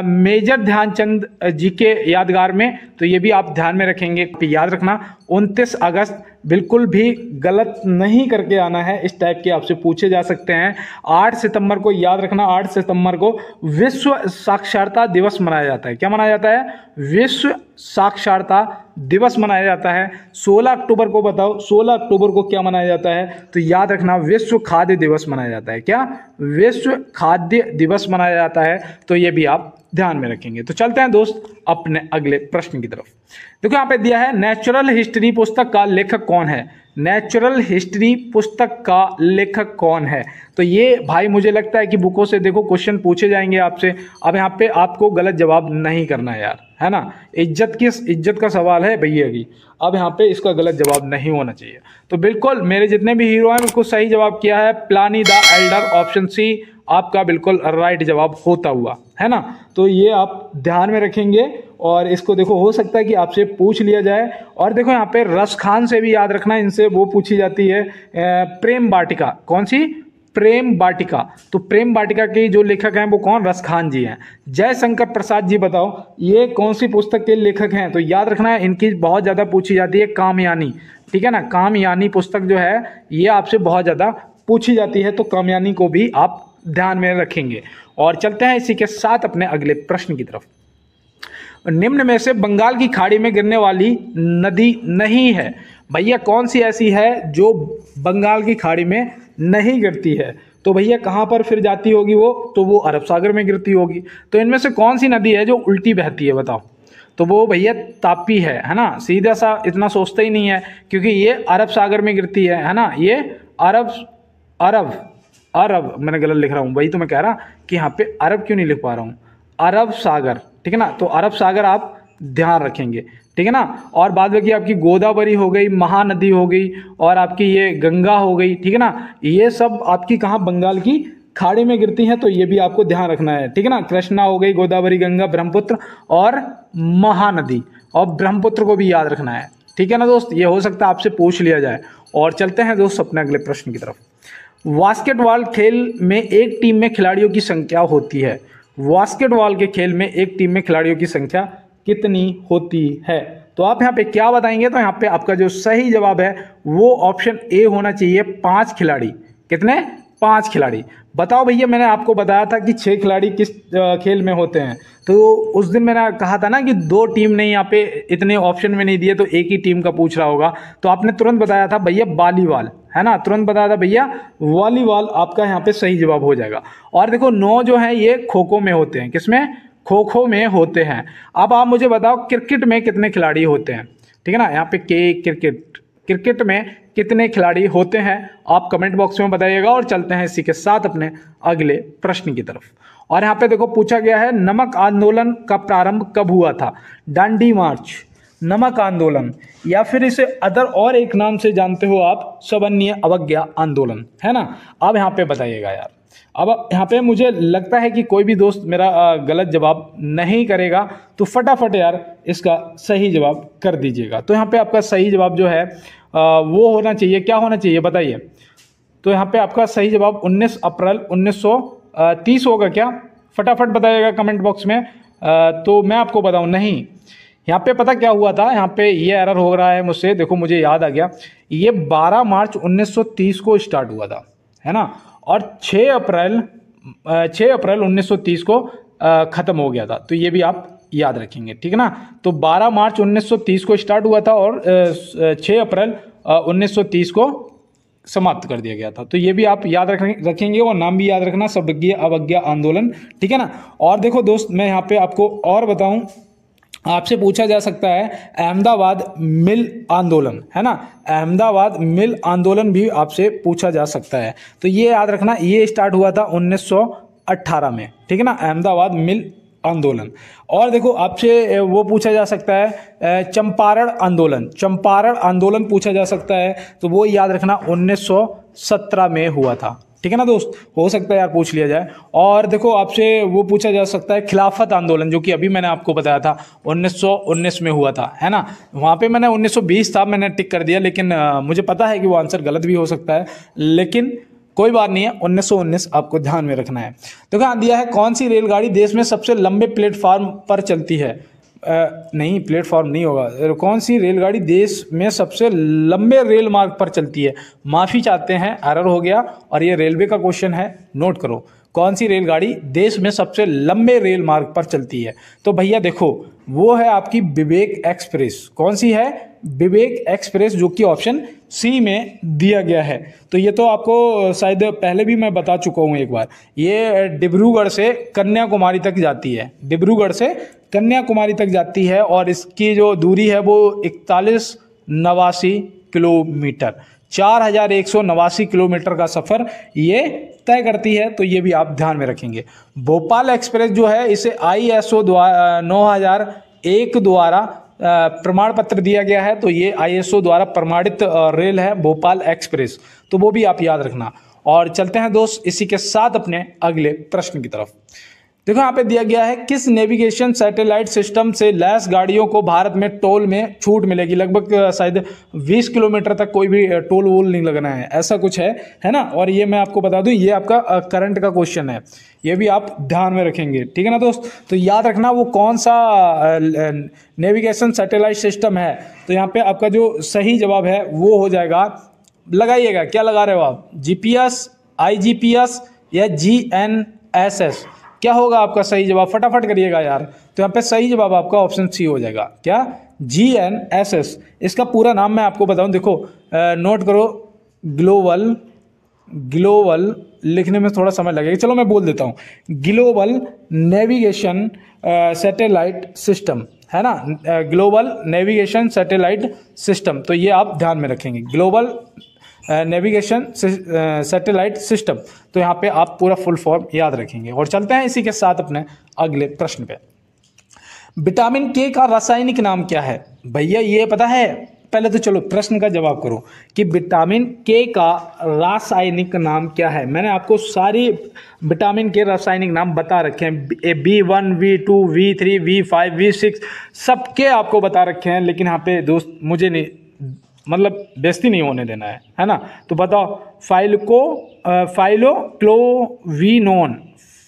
मेजर ध्यानचंद जी के यादगार में, तो ये भी आप ध्यान में रखेंगे। याद रखना 29 अगस्त बिल्कुल भी गलत नहीं करके आना है, इस टाइप के आपसे पूछे जा सकते हैं। 8 सितंबर को याद रखना, 8 सितंबर को विश्व साक्षरता दिवस मनाया जाता है। क्या मनाया जाता है, विश्व साक्षरता दिवस मनाया जाता है। 16 अक्टूबर को बताओ, 16 अक्टूबर को क्या मनाया जाता है, तो याद रखना विश्व खाद्य दिवस मनाया जाता है। क्या, विश्व खाद्य दिवस मनाया जाता है, तो ये भी आप ध्यान में रखेंगे। तो चलते हैं दोस्त अपने अगले प्रश्न की तरफ। देखो यहाँ पे दिया है नेचुरल हिस्ट्री पुस्तक का लेखक कौन है, नेचुरल हिस्ट्री पुस्तक का लेखक कौन है, तो ये भाई मुझे लगता है कि बुकों से देखो क्वेश्चन पूछे जाएंगे आपसे। अब यहाँ पे आपको गलत जवाब नहीं करना है यार, है ना, इज्जत का सवाल है भैया की। अब यहाँ पे इसका गलत जवाब नहीं होना चाहिए। तो बिल्कुल मेरे जितने भी हीरो हैं उनको सही जवाब किया है प्लानी द एल्डर, ऑप्शन सी आपका बिल्कुल राइट जवाब होता हुआ, है ना। तो ये आप ध्यान में रखेंगे, और इसको देखो हो सकता है कि आपसे पूछ लिया जाए। और देखो यहाँ पे रस खान से भी याद रखना, इनसे वो पूछी जाती है प्रेम वाटिका, कौन सी, प्रेम वाटिका, तो प्रेम वाटिका के जो लेखक हैं वो कौन, रस खान जी हैं। जयशंकर प्रसाद जी बताओ ये कौन सी पुस्तक के लेखक हैं, तो याद रखना है इनकी बहुत ज़्यादा पूछी जाती है, कामयानी, ठीक है ना, कामयानी पुस्तक जो है ये आपसे बहुत ज़्यादा पूछी जाती है, तो कामयानी को भी आप ध्यान में रखेंगे। और चलते हैं इसी के साथ अपने अगले प्रश्न की तरफ। निम्न में से बंगाल की खाड़ी में गिरने वाली नदी नहीं है, भैया कौन सी ऐसी है जो बंगाल की खाड़ी में नहीं गिरती है, तो भैया कहाँ पर फिर जाती होगी वो, तो वो अरब सागर में गिरती होगी। तो इनमें से कौन सी नदी है जो उल्टी बहती है बताओ, तो वो भैया तापी है ना। सीधा सा इतना सोचते ही नहीं है, क्योंकि ये अरब सागर में गिरती है ना, ये अरब मैंने गलत लिख रहा हूँ, वही तो मैं कह रहा कि यहाँ पे अरब क्यों नहीं लिख पा रहा हूँ, अरब सागर, ठीक है ना। तो अरब सागर आप ध्यान रखेंगे, ठीक है ना। और बाद में कि आपकी गोदावरी हो गई, महानदी हो गई, और आपकी ये गंगा हो गई, ठीक है ना, ये सब आपकी कहाँ, बंगाल की खाड़ी में गिरती हैं, तो ये भी आपको ध्यान रखना है, ठीक है ना। कृष्णा हो गई, गोदावरी, गंगा, ब्रह्मपुत्र और महानदी, और ब्रह्मपुत्र को भी याद रखना है, ठीक है ना दोस्त। ये हो सकता है आपसे पूछ लिया जाए। और चलते हैं दोस्त अपने अगले प्रश्न की तरफ। बास्केटबॉल खेल में एक टीम में खिलाड़ियों की संख्या होती है, बास्केटबॉल के खेल में एक टीम में खिलाड़ियों की संख्या कितनी होती है, तो आप यहाँ पे क्या बताएंगे, तो यहाँ पे आपका जो सही जवाब है वो ऑप्शन ए होना चाहिए, 5 खिलाड़ी। कितने, 5 खिलाड़ी। बताओ भैया मैंने आपको बताया था कि 6 खिलाड़ी किस खेल में होते हैं, तो उस दिन मैंने कहा था ना कि 2 टीम नहीं, यहाँ पे इतने ऑप्शन में नहीं दिए, तो एक ही टीम का पूछ रहा होगा, तो आपने तुरंत बताया था भैया वॉलीबॉल, है ना, तुरंत बताया था भैया वॉलीबॉल, आपका यहाँ पे सही जवाब हो जाएगा। और देखो 9 जो है ये खो खो में होते हैं, किसमें, खो खो में होते हैं। अब आप मुझे बताओ क्रिकेट में कितने खिलाड़ी होते हैं, ठीक है ना, यहाँ पे क्रिकेट में कितने खिलाड़ी होते हैं, आप कमेंट बॉक्स में बताइएगा। और चलते हैं इसी के साथ अपने अगले प्रश्न की तरफ। और यहाँ पे देखो पूछा गया है नमक आंदोलन का प्रारंभ कब हुआ था, दांडी मार्च, नमक आंदोलन, या फिर इसे अदर और एक नाम से जानते हो आप, सवर्णीय अवज्ञा आंदोलन, है ना। अब यहाँ पे बताइएगा यार, अब यहाँ पे मुझे लगता है कि कोई भी दोस्त मेरा गलत जवाब नहीं करेगा, तो फटाफट यार इसका सही जवाब कर दीजिएगा। तो यहाँ पे आपका सही जवाब जो है वो होना चाहिए, क्या होना चाहिए बताइए, तो यहाँ पे आपका सही जवाब 19 अप्रैल 1930 होगा क्या, फटाफट बताइएगा कमेंट बॉक्स में। तो मैं आपको बताऊँ नहीं, यहाँ पे पता क्या हुआ था, यहाँ पे ये एरर हो रहा है मुझसे, देखो मुझे याद आ गया, ये 12 मार्च 1930 को स्टार्ट हुआ था, है ना, और 6 अप्रैल 1930 को ख़त्म हो गया था, तो ये भी आप याद रखेंगे, ठीक है ना। तो 12 मार्च 1930 को स्टार्ट हुआ था और 6 अप्रैल 1930 को समाप्त कर दिया गया था। तो ये भी आप याद रखेंगे और नाम भी याद रखना, सर्वज्ञ अवज्ञा आंदोलन, ठीक है ना। और देखो दोस्त, मैं यहाँ पे आपको और बताऊं, आपसे पूछा जा सकता है अहमदाबाद मिल आंदोलन, है ना, अहमदाबाद मिल आंदोलन भी आपसे पूछा जा सकता है। तो ये याद रखना, ये स्टार्ट हुआ था 1918 में, ठीक है ना, अहमदाबाद मिल आंदोलन। और देखो आपसे वो पूछा जा सकता है चंपारण आंदोलन, चंपारण आंदोलन पूछा जा सकता है, तो वो याद रखना 1917 में हुआ था, ठीक है ना दोस्त, हो सकता है यार पूछ लिया जाए। और देखो आपसे वो पूछा जा सकता है खिलाफत आंदोलन, जो कि अभी मैंने आपको बताया था 1919 में हुआ था, है ना। वहाँ पे मैंने 1920 था, मैंने टिक कर दिया, लेकिन मुझे पता है कि वो आंसर गलत भी हो सकता है, लेकिन कोई बात नहीं है, 1919 आपको ध्यान में रखना है। देखो यहाँ दिया है कौन सी रेलगाड़ी देश में सबसे लंबे प्लेटफार्म पर चलती है। नहीं, प्लेटफॉर्म नहीं होगा, कौन सी रेलगाड़ी देश में सबसे लंबे रेल मार्ग पर चलती है। माफ़ी चाहते हैं, एरर हो गया, और ये रेलवे का क्वेश्चन है, नोट करो, कौन सी रेलगाड़ी देश में सबसे लंबे रेल मार्ग पर चलती है। तो भैया देखो, वो है आपकी विवेक एक्सप्रेस। कौन सी है? विवेक एक्सप्रेस, जो कि ऑप्शन सी में दिया गया है। तो ये तो आपको शायद पहले भी मैं बता चुका हूँ एक बार, ये डिब्रूगढ़ से कन्याकुमारी तक जाती है, डिब्रूगढ़ से कन्याकुमारी तक जाती है, और इसकी जो दूरी है वो 4189 किलोमीटर, 4189 किलोमीटर का सफ़र ये तय करती है। तो ये भी आप ध्यान में रखेंगे। भोपाल एक्सप्रेस जो है, इसे ISO 9001 द्वारा प्रमाण पत्र दिया गया है। तो ये ISO द्वारा प्रमाणित रेल है भोपाल एक्सप्रेस, तो वो भी आप याद रखना। और चलते हैं दोस्त इसी के साथ अपने अगले प्रश्न की तरफ। देखो यहाँ पे दिया गया है, किस नेविगेशन सैटेलाइट सिस्टम से लैस गाड़ियों को भारत में टोल में छूट मिलेगी। लगभग शायद 20 किलोमीटर तक कोई भी टोल वोल नहीं लगना है, ऐसा कुछ है ना। और ये मैं आपको बता दूं, ये आपका करंट का क्वेश्चन है, ये भी आप ध्यान में रखेंगे, ठीक है ना दोस्त। तो याद रखना वो कौन सा नेविगेशन सैटेलाइट सिस्टम है। तो यहाँ पे आपका जो सही जवाब है वो हो जाएगा, लगाइएगा, क्या लगा रहे हो आप, GPS, IGPS या GNSS, क्या होगा आपका सही जवाब, फटाफट करिएगा यार। तो यहाँ पे सही जवाब आपका ऑप्शन सी हो जाएगा, क्या, GNSS। इसका पूरा नाम मैं आपको बताऊं, देखो नोट करो, ग्लोबल लिखने में थोड़ा समय लगेगा, चलो मैं बोल देता हूँ, ग्लोबल नेविगेशन सैटेलाइट सिस्टम, है ना, ग्लोबल नेविगेशन सैटेलाइट सिस्टम। तो ये आप ध्यान में रखेंगे, ग्लोबल नेविगेशन सैटेलाइट सिस्टम। तो यहाँ पे आप पूरा फुल फॉर्म याद रखेंगे। और चलते हैं इसी के साथ अपने अगले प्रश्न पे। विटामिन के का रासायनिक नाम क्या है। भैया ये पता है, पहले तो चलो प्रश्न का जवाब करो कि विटामिन के का रासायनिक नाम क्या है। मैंने आपको सारी विटामिन के रासायनिक नाम बता रखे हैं, B1, V2, V3, V5, V6 सबके आपको बता रखे हैं, लेकिन यहाँ पे दोस्त मुझे नहीं, मतलब बेइज्जती नहीं होने देना है ना। तो बताओ,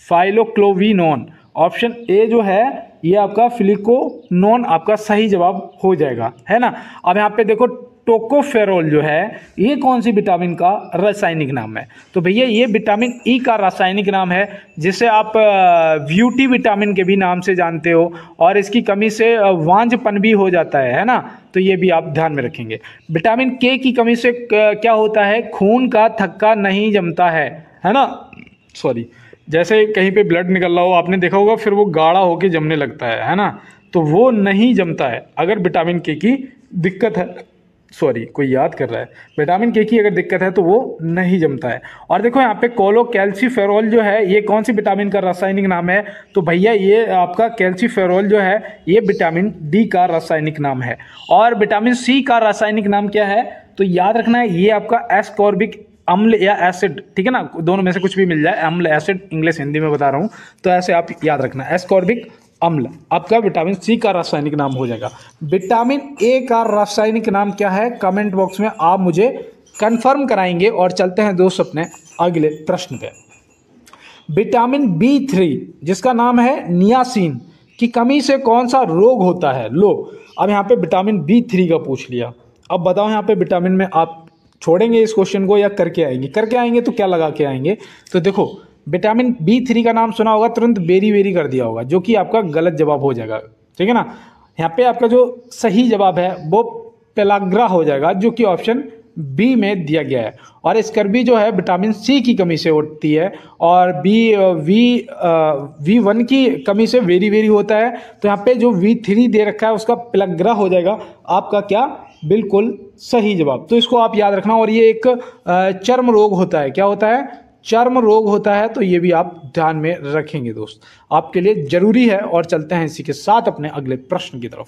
फाइलोक्लोविनोन, ऑप्शन ए जो है ये आपका फिलिकोनोन आपका सही जवाब हो जाएगा, है ना। अब यहाँ पे देखो, टोकोफेरोल जो है ये कौन सी विटामिन का रासायनिक नाम है। तो भैया ये विटामिन ई का रासायनिक नाम है, जिसे आप ब्यूटी विटामिन के भी नाम से जानते हो, और इसकी कमी से वांझपन भी हो जाता है ना। तो ये भी आप ध्यान में रखेंगे। विटामिन के की कमी से क्या होता है, खून का थक्का नहीं जमता है ना, सॉरी, जैसे कहीं पे ब्लड निकल रहा हो, आपने देखा होगा, फिर वो गाढ़ा होके जमने लगता है ना, तो वो नहीं जमता है अगर विटामिन के की दिक्कत है, सॉरी कोई याद कर रहा है, विटामिन के की अगर दिक्कत है तो वो नहीं जमता है। और देखो यहाँ पे कोलोकैल्सिफेरॉल जो है ये कौन सी विटामिन का रासायनिक नाम है। तो भैया ये आपका कैल्सिफेरॉल जो है ये विटामिन डी का रासायनिक नाम है। और विटामिन सी का रासायनिक नाम क्या है, तो याद रखना है ये आपका एस्कॉर्बिक अम्ल या एसिड, ठीक है ना, दोनों में से कुछ भी मिल जाए, अम्ल एसिड, इंग्लिश हिंदी में बता रहा हूँ, तो ऐसे आप याद रखना, एस्कॉर्बिक अम्ल आपका विटामिन सी का रासायनिक नाम हो जाएगा। विटामिन ए का रासायनिक नाम क्या है, कमेंट बॉक्स में आप मुझे कंफर्म कराएंगे। और चलते हैं दोस्त अपने अगले प्रश्न पे। विटामिन B3 जिसका नाम है नियासिन की कमी से कौन सा रोग होता है। लो अब यहाँ पे विटामिन B3 का पूछ लिया, अब बताओ यहाँ पे विटामिन में आप छोड़ेंगे इस क्वेश्चन को या करके आएंगे तो क्या लगा के आएंगे। तो देखो विटामिन B3 का नाम सुना होगा, तुरंत बेरी कर दिया होगा, जो कि आपका गलत जवाब हो जाएगा, ठीक है ना। यहाँ पे आपका जो सही जवाब है वो पेलाग्रा हो जाएगा, जो कि ऑप्शन बी में दिया गया है। और स्कर्वी जो है विटामिन सी की कमी से होती है, और V1 की कमी से वेरी होता है। तो यहाँ पे जो V3 दे रखा है उसका प्लग्रा हो जाएगा आपका क्या, बिल्कुल सही जवाब। तो इसको आप याद रखना। और ये एक चर्म रोग होता है, क्या होता है, चर्म रोग होता है। तो ये भी आप ध्यान में रखेंगे दोस्त, आपके लिए जरूरी है। और चलते हैं इसी के साथ अपने अगले प्रश्न की तरफ।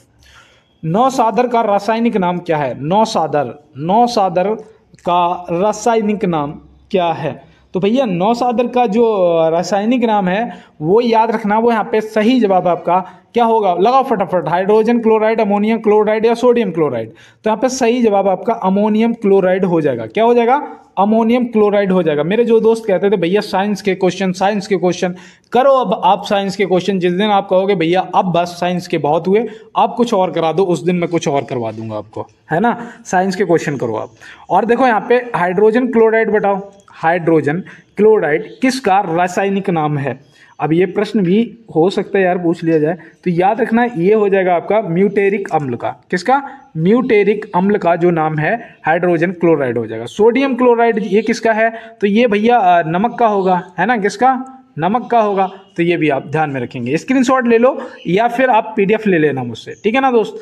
नौसादर का रासायनिक नाम क्या है? नौसादर का रासायनिक नाम क्या है? तो भैया नौसादर का जो रासायनिक नाम है वो याद रखना, वो यहाँ पे सही जवाब आपका क्या होगा, लगाओ फटाफट, हाइड्रोजन क्लोराइड, अमोनियम क्लोराइड या सोडियम क्लोराइड। तो यहाँ पे सही जवाब आपका अमोनियम क्लोराइड हो जाएगा। क्या हो जाएगा, अमोनियम क्लोराइड हो जाएगा। मेरे जो दोस्त कहते थे भैया साइंस के क्वेश्चन करो, अब आप साइंस के क्वेश्चन, जिस दिन आप कहोगे भैया अब बस साइंस के बहुत हुए, आप कुछ और करा दो, उस दिन मैं कुछ और करवा दूंगा आपको, है ना। साइंस के क्वेश्चन करो आप। और देखो यहाँ पे हाइड्रोजन क्लोराइड बताओ, हाइड्रोजन क्लोराइड किसका रासायनिक नाम है? अब ये प्रश्न भी हो सकता है यार पूछ लिया जाए, तो याद रखना ये हो जाएगा आपका म्यूटेरिक अम्ल का। किसका? म्यूटेरिक अम्ल का जो नाम है हाइड्रोजन क्लोराइड हो जाएगा। सोडियम क्लोराइड ये किसका है? तो ये भैया नमक का होगा, है ना। किसका? नमक का होगा। तो ये भी आप ध्यान में रखेंगे। स्क्रीनशॉट ले लो या फिर आप PDF ले लेना मुझसे, ठीक है ना दोस्त।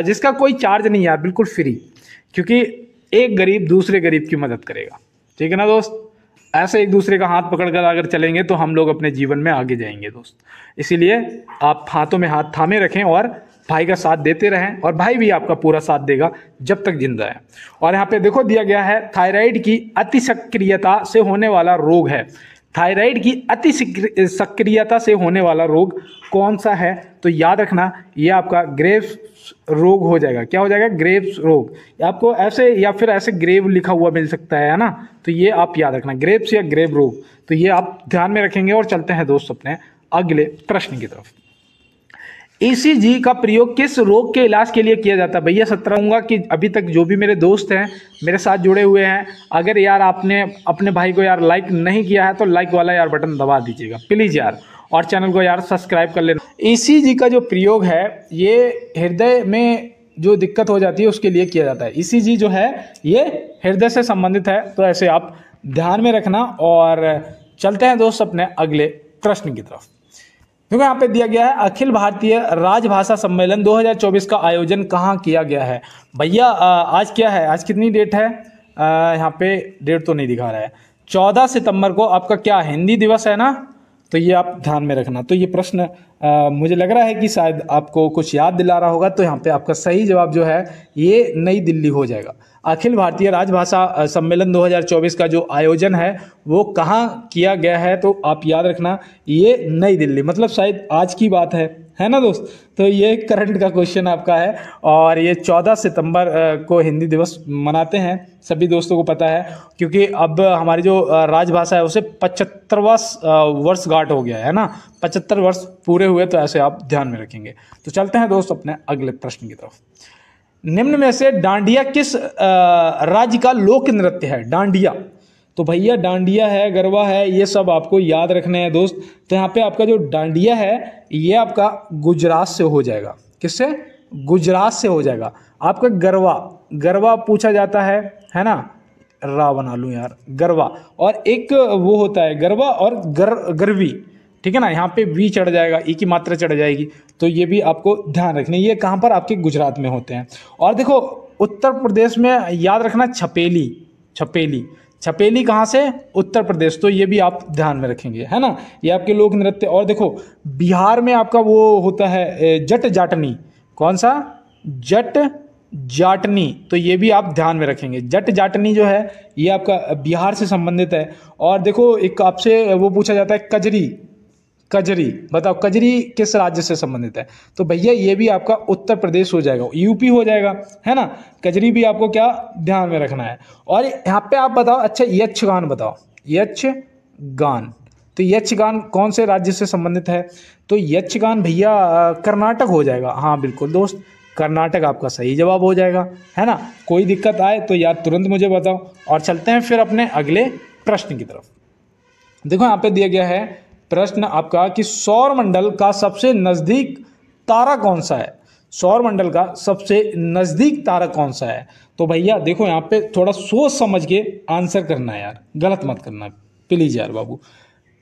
जिसका कोई चार्ज नहीं यार, बिल्कुल फ्री, क्योंकि एक गरीब दूसरे गरीब की मदद करेगा, ठीक है ना दोस्त। ऐसे एक दूसरे का हाथ पकड़कर अगर चलेंगे तो हम लोग अपने जीवन में आगे जाएंगे दोस्त। इसीलिए आप हाथों में हाथ थामे रखें और भाई का साथ देते रहें, और भाई भी आपका पूरा साथ देगा जब तक जिंदा है। और यहाँ पे देखो दिया गया है थायराइड की अति सक्रियता से होने वाला रोग है। थायराइड की अति सक्रियता से होने वाला रोग कौन सा है? तो याद रखना ये आपका ग्रेव्स रोग हो जाएगा। क्या हो जाएगा? ग्रेव्स रोग। आपको ऐसे या फिर ऐसे ग्रेव लिखा हुआ मिल सकता है ना, तो ये आप याद रखना, ग्रेव्स या ग्रेव रोग। तो ये आप ध्यान में रखेंगे। और चलते हैं दोस्त अपने अगले प्रश्न की तरफ। ECG का प्रयोग किस रोग के इलाज के लिए किया जाता है? भैया 17 होगा कि अभी तक जो भी मेरे दोस्त हैं मेरे साथ जुड़े हुए हैं, अगर यार आपने अपने भाई को यार लाइक नहीं किया है तो लाइक वाला यार बटन दबा दीजिएगा प्लीज़ यार, और चैनल को यार सब्सक्राइब कर लेना। ECG का जो प्रयोग है ये हृदय में जो दिक्कत हो जाती है उसके लिए किया जाता है। ECG जो है ये हृदय से संबंधित है, तो ऐसे आप ध्यान में रखना। और चलते हैं दोस्त अपने अगले प्रश्न की तरफ। देखो यहाँ पे दिया गया है अखिल भारतीय राजभाषा सम्मेलन 2024 का आयोजन कहाँ किया गया है? भैया आज क्या है, आज कितनी डेट है? यहाँ पे डेट तो नहीं दिखा रहा है। 14 सितंबर को आपका क्या हिंदी दिवस है ना, तो ये आप ध्यान में रखना। तो ये प्रश्न मुझे लग रहा है कि शायद आपको कुछ याद दिला रहा होगा। तो यहाँ पे आपका सही जवाब जो है ये नई दिल्ली हो जाएगा। अखिल भारतीय राजभाषा सम्मेलन 2024 का जो आयोजन है वो कहाँ किया गया है? तो आप याद रखना ये नई दिल्ली, मतलब शायद आज की बात है ना दोस्त। तो ये करंट का क्वेश्चन आपका है। और ये 14 सितंबर को हिंदी दिवस मनाते हैं, सभी दोस्तों को पता है, क्योंकि अब हमारी जो राजभाषा है उसे 75वां वर्षगांठ हो गया है ना, 75 वर्ष पूरे हुए। तो ऐसे आप ध्यान में रखेंगे। तो चलते हैं दोस्त अपने अगले प्रश्न की तरफ। निम्न में से डांडिया किस राज्य का लोक नृत्य है? डांडिया, तो भैया डांडिया है, गरबा है, ये सब आपको याद रखने हैं दोस्त। तो यहाँ पे आपका जो डांडिया है ये आपका गुजरात से हो जाएगा। किससे? गुजरात से हो जाएगा। आपका गरबा पूछा जाता है ना, रा बना लूँ यार, गरबा। और एक वो होता है गरबा और गरवी, ठीक है ना, यहाँ पे वी चढ़ जाएगा, ई की मात्रा चढ़ जाएगी। तो ये भी आपको ध्यान रखना। ये कहाँ पर? आपके गुजरात में होते हैं। और देखो उत्तर प्रदेश में याद रखना छपेली कहाँ से? उत्तर प्रदेश। तो ये भी आप ध्यान में रखेंगे, है ना, ये आपके लोक नृत्य। और देखो बिहार में आपका वो होता है जट जाटनी। कौन सा? जट जाटनी। तो ये भी आप ध्यान में रखेंगे। जट जाटनी जो है ये आपका बिहार से संबंधित है। और देखो एक आपसे वो पूछा जाता है कजरी, बताओ कजरी किस राज्य से संबंधित है? तो भैया ये भी आपका उत्तर प्रदेश हो जाएगा, यूपी हो जाएगा, है ना। कजरी भी आपको क्या ध्यान में रखना है। और यहाँ पे आप बताओ, अच्छा यक्षगान बताओ, यक्षगान। तो यक्षगान कौन से राज्य से संबंधित है? तो यक्षगान भैया कर्नाटक हो जाएगा। हाँ बिल्कुल दोस्त, कर्नाटक आपका सही जवाब हो जाएगा, है ना। कोई दिक्कत आए तो यार तुरंत मुझे बताओ। और चलते हैं फिर अपने अगले प्रश्न की तरफ। देखो यहाँ पे दिया गया है प्रश्न आपका कि सौर मंडल का सबसे नजदीक तारा कौन सा है? सौरमंडल का सबसे नज़दीक तारा कौन सा है? तो भैया देखो यहाँ पे थोड़ा सोच समझ के आंसर करना है यार, गलत मत करना प्लीज़ यार बाबू।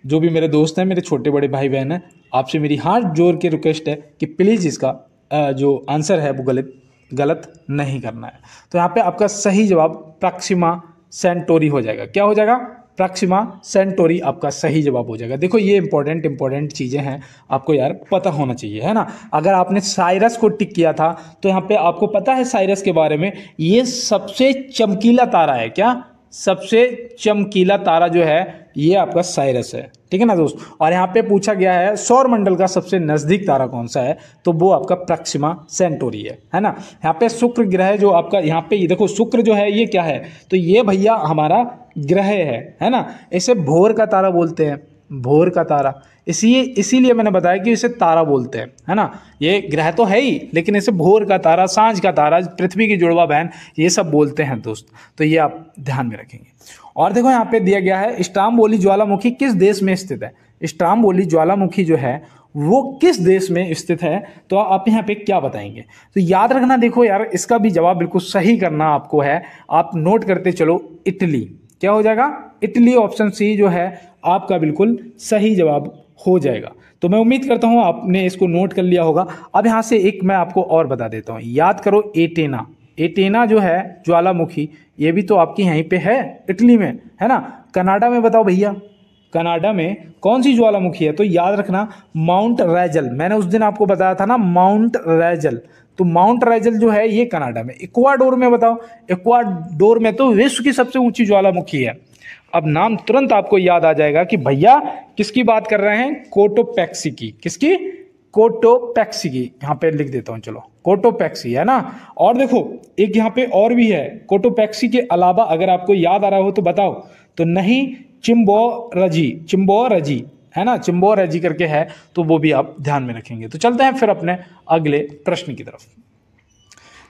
जो भी मेरे दोस्त हैं, मेरे छोटे बड़े भाई बहन हैं, आपसे मेरी हाथ जोड़ के रिक्वेस्ट है कि प्लीज़ इसका जो आंसर है वो गलत नहीं करना है। तो यहाँ पे आपका सही जवाब प्रॉक्सिमा सेंटोरी हो जाएगा। क्या हो जाएगा? प्रॉक्सिमा सेंटोरी आपका सही जवाब हो जाएगा। देखो ये इंपॉर्टेंट चीज़ें हैं, आपको यार पता होना चाहिए, है ना। अगर आपने साइरस को टिक किया था तो यहाँ पे आपको पता है साइरस के बारे में, ये सबसे चमकीला तारा है। क्या? सबसे चमकीला तारा जो है ये आपका साइरस है, ठीक है ना दोस्त। और यहाँ पे पूछा गया है सौरमंडल का सबसे नज़दीक तारा कौन सा है, तो वो आपका प्रॉक्सिमा सेंटोरी है ना। यहाँ पे शुक्र ग्रह जो आपका, यहाँ पे ये देखो शुक्र जो है ये क्या है, तो ये भैया हमारा ग्रह है ना। इसे भोर का तारा बोलते हैं, भोर का तारा, इसीलिए मैंने बताया कि इसे तारा बोलते हैं, है ना। ये ग्रह तो है ही, लेकिन इसे भोर का तारा, सांझ का तारा, पृथ्वी की जुड़वा बहन, ये सब बोलते हैं दोस्त। तो ये आप ध्यान में रखेंगे। और देखो यहाँ पे दिया गया है स्ट्राम्बोली ज्वालामुखी किस देश में स्थित है। स्ट्राम्बोली ज्वालामुखी जो है वो किस देश में स्थित है, तो आप यहाँ पे क्या बताएंगे? तो याद रखना, देखो यार इसका भी जवाब बिल्कुल सही करना आपको है। आप नोट करते चलो, इटली। क्या हो जाएगा? इटली। ऑप्शन सी जो है आपका बिल्कुल सही जवाब हो जाएगा। तो मैं उम्मीद करता हूँ आपने इसको नोट कर लिया होगा। अब यहाँ से एक मैं आपको और बता देता हूँ, याद करो एटेना। एटेना जो है ज्वालामुखी, ये भी तो आपकी यहीं पे है, इटली में, है ना। कनाडा में बताओ भैया, कनाडा में कौन सी ज्वालामुखी है? तो याद रखना माउंट रैजल। मैंने उस दिन आपको बताया था ना माउंट रैजल, तो माउंट रैजल जो है ये कनाडा में। इक्वाडोर में बताओ, इक्वाडोर में तो विश्व की सबसे ऊंची ज्वालामुखी है। अब नाम तुरंत आपको याद आ जाएगा कि भैया किसकी बात कर रहे हैं, कोटोपैक्सी की। किसकी? कोटोपैक्सी की। यहाँ पे लिख देता हूँ, चलो कोटोपैक्सी, है ना। और देखो एक यहाँ पे और भी है, कोटोपैक्सी के अलावा अगर आपको याद आ रहा हो तो बताओ। तो नहीं, चिम्बोरजी, चिम्बोरजी, है ना, चिम्बोरजी करके है, तो वो भी आप ध्यान में रखेंगे। तो चलते हैं फिर अपने अगले प्रश्न की तरफ।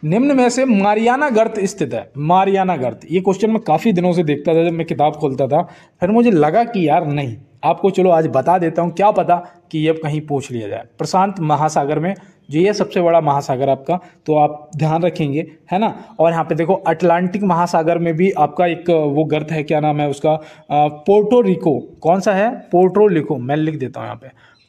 निम्न में से मारियाना गर्त स्थित है। मारियाना गर्त, ये क्वेश्चन मैं काफ़ी दिनों से देखता था जब मैं किताब खोलता था, फिर मुझे लगा कि यार नहीं, आपको चलो आज बता देता हूँ, क्या पता कि ये कहीं पूछ लिया जाए। प्रशांत महासागर में जो ये सबसे बड़ा महासागर आपका, तो आप ध्यान रखेंगे, है ना। और यहाँ पे देखो अटलांटिक महासागर में भी आपका एक वो गर्त है, क्या नाम है उसका, पोर्टो रिको। कौन सा है? Puerto Rico. मैं लिख देता हूँ यहाँ पे,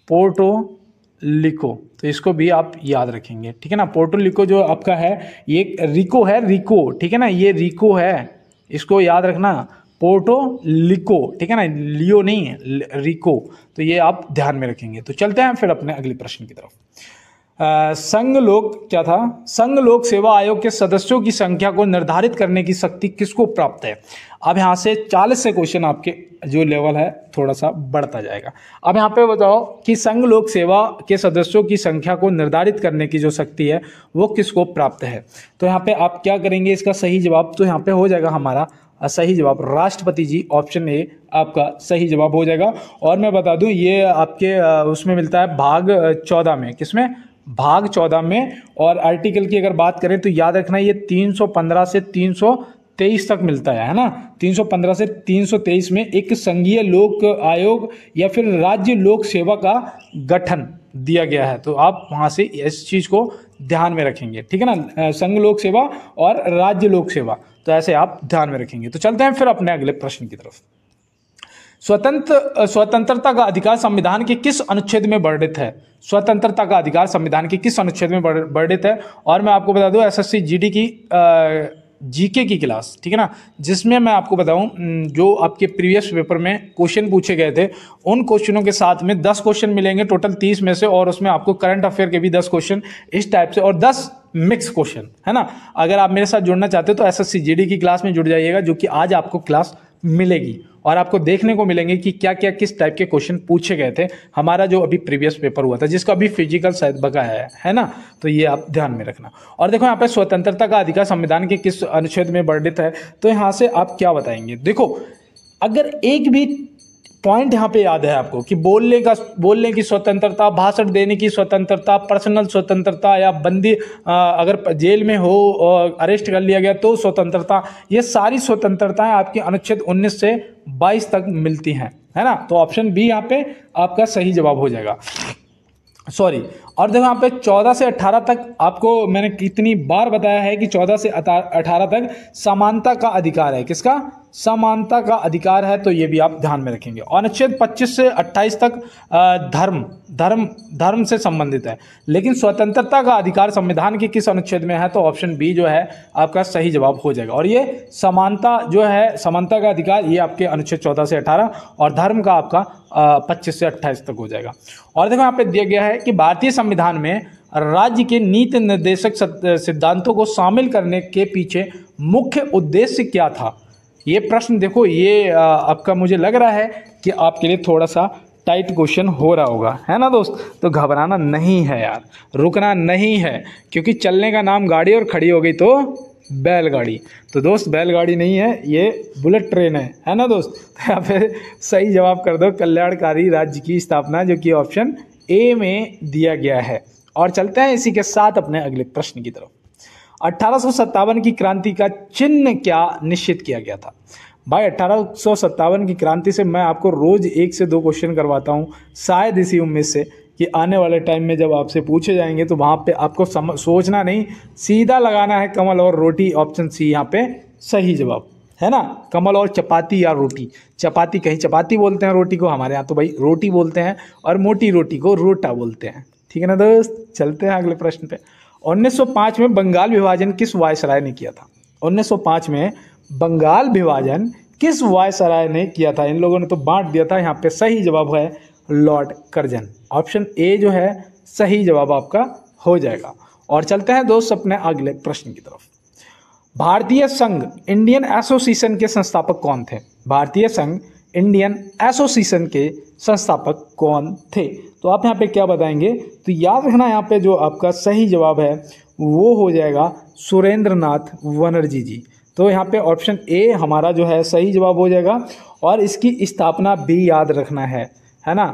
पोर्टो रिको। तो इसको भी आप याद रखेंगे, ठीक है ना। पोर्टो रिको जो आपका है ये रिको है, रिको, ठीक है ना, ये रिको है, इसको याद रखना, पोर्टो रिको, ठीक है ना, लियो नहीं है, रिको। तो ये आप ध्यान में रखेंगे। तो चलते हैं फिर अपने अगले प्रश्न की तरफ। संघ लोक क्या था? संघ लोक सेवा आयोग के सदस्यों की संख्या को निर्धारित करने की शक्ति किसको प्राप्त है? अब यहाँ से 40 से क्वेश्चन आपके जो लेवल है थोड़ा सा बढ़ता जाएगा। अब यहाँ पे बताओ कि संघ लोक सेवा के सदस्यों की संख्या को निर्धारित करने की जो शक्ति है वो किसको प्राप्त है? तो यहाँ पे आप क्या करेंगे इसका सही जवाब? तो यहाँ पे हो जाएगा हमारा सही जवाब राष्ट्रपति जी। ऑप्शन ए आपका सही जवाब हो जाएगा। और मैं बता दूं ये आपके उसमें मिलता है भाग 14 में। किसमें? भाग 14 में। और आर्टिकल की अगर बात करें तो याद रखना ये 315 से 323 तक मिलता है ना। 315 से 323 में एक संघीय लोक आयोग या फिर राज्य लोक सेवा का गठन दिया गया है। तो आप वहां से इस चीज को ध्यान में रखेंगे, ठीक है ना, संघ लोक सेवा और राज्य लोक सेवा, तो ऐसे आप ध्यान में रखेंगे। तो चलते हैं फिर अपने अगले प्रश्न की तरफ। स्वतंत्रता का अधिकार संविधान के किस अनुच्छेद में वर्णित है? स्वतंत्रता का अधिकार संविधान के किस अनुच्छेद में वर्णित है? और मैं आपको बता दूं एसएससी जीडी की जीके की क्लास, ठीक है ना, जिसमें मैं आपको बताऊं जो आपके प्रीवियस पेपर में क्वेश्चन पूछे गए थे उन क्वेश्चनों के साथ में 10 क्वेश्चन मिलेंगे टोटल 30 में से, और उसमें आपको करंट अफेयर के भी 10 क्वेश्चन इस टाइप से और 10 मिक्स क्वेश्चन, है ना। अगर आप मेरे साथ जुड़ना चाहते हो तो एसएससी जीडी की क्लास में जुड़ जाइएगा, जो कि आज आपको क्लास मिलेगी और आपको देखने को मिलेंगे कि क्या क्या किस टाइप के क्वेश्चन पूछे गए थे। हमारा जो अभी प्रीवियस पेपर हुआ था जिसका अभी फिजिकल शायद बकाया है ना, तो ये आप ध्यान में रखना। और देखो यहाँ पे स्वतंत्रता का अधिकार संविधान के किस अनुच्छेद में वर्णित है, तो यहाँ से आप क्या बताएंगे? देखो अगर एक भी पॉइंट यहाँ पे याद है आपको कि बोलने की स्वतंत्रता, भाषण देने की स्वतंत्रता, पर्सनल स्वतंत्रता, या बंदी अगर जेल में हो और अरेस्ट कर लिया गया तो स्वतंत्रता, ये सारी स्वतंत्रताएं आपकी अनुच्छेद 19 से 22 तक मिलती हैं, है ना। तो ऑप्शन बी यहाँ पे आपका सही जवाब हो जाएगा, सॉरी और देखो यहाँ पे 14 से 18 तक आपको मैंने कितनी बार बताया है कि 14 से 18 तक समानता का अधिकार है। किसका? समानता का अधिकार है, तो ये भी आप ध्यान में रखेंगे। और अनुच्छेद 25 से 28 तक धर्म से संबंधित है। लेकिन स्वतंत्रता का अधिकार संविधान के किस अनुच्छेद में है? तो ऑप्शन बी जो है आपका सही जवाब हो जाएगा। और ये समानता जो है, समानता का अधिकार, ये आपके अनुच्छेद 14 से 18 और धर्म का आपका 25 से 28 तक हो जाएगा। और देखो यहाँ पे दिया गया है कि भारतीय संविधान में राज्य के नीति निर्देशक सिद्धांतों को शामिल करने के पीछे मुख्य उद्देश्य क्या था? ये प्रश्न देखो, ये आपका मुझे लग रहा है कि आपके लिए थोड़ा सा टाइट क्वेश्चन हो रहा होगा, है ना दोस्त। तो घबराना नहीं है यार, रुकना नहीं है, क्योंकि चलने का नाम गाड़ी और खड़ी हो गई तो बैलगाड़ी। तो दोस्त बैलगाड़ी नहीं है, ये बुलेट ट्रेन है ना दोस्त। तो यहाँ पे सही जवाब कर दो कल्याणकारी राज्य की स्थापना, जो कि ऑप्शन ए में दिया गया है। और चलते हैं इसी के साथ अपने अगले प्रश्न की तरफ। 1857 की क्रांति का चिन्ह क्या निश्चित किया गया था? भाई 1857 की क्रांति से मैं आपको रोज 1 से 2 क्वेश्चन करवाता हूँ, शायद इसी उम्मीद से कि आने वाले टाइम में जब आपसे पूछे जाएंगे तो वहाँ पे आपको सोचना नहीं, सीधा लगाना है कमल और रोटी। ऑप्शन सी यहाँ पे सही जवाब है ना, कमल और चपाती या रोटी। चपाती कहीं चपाती बोलते हैं रोटी को, हमारे यहाँ तो भाई रोटी बोलते हैं, और मोटी रोटी को रोटा बोलते हैं। ठीक है ना दोस्त, चलते हैं अगले प्रश्न पे। 1905 में बंगाल विभाजन किस वायसराय ने किया था? 1905 में बंगाल विभाजन किस वायसराय ने किया था? इन लोगों ने तो बांट दिया था। यहाँ पे सही जवाब है लॉर्ड कर्जन। ऑप्शन ए जो है सही जवाब आपका हो जाएगा। और चलते हैं दोस्त अपने अगले प्रश्न की तरफ। भारतीय संघ इंडियन एसोसिएशन के संस्थापक कौन थे? भारतीय संघ इंडियन एसोसिएशन के संस्थापक कौन थे? तो आप यहाँ पे क्या बताएंगे? तो याद रखना, यहाँ पे जो आपका सही जवाब है वो हो जाएगा सुरेंद्र नाथ बनर्जी जी। तो यहाँ पे ऑप्शन ए हमारा जो है सही जवाब हो जाएगा। और इसकी स्थापना भी याद रखना है ना।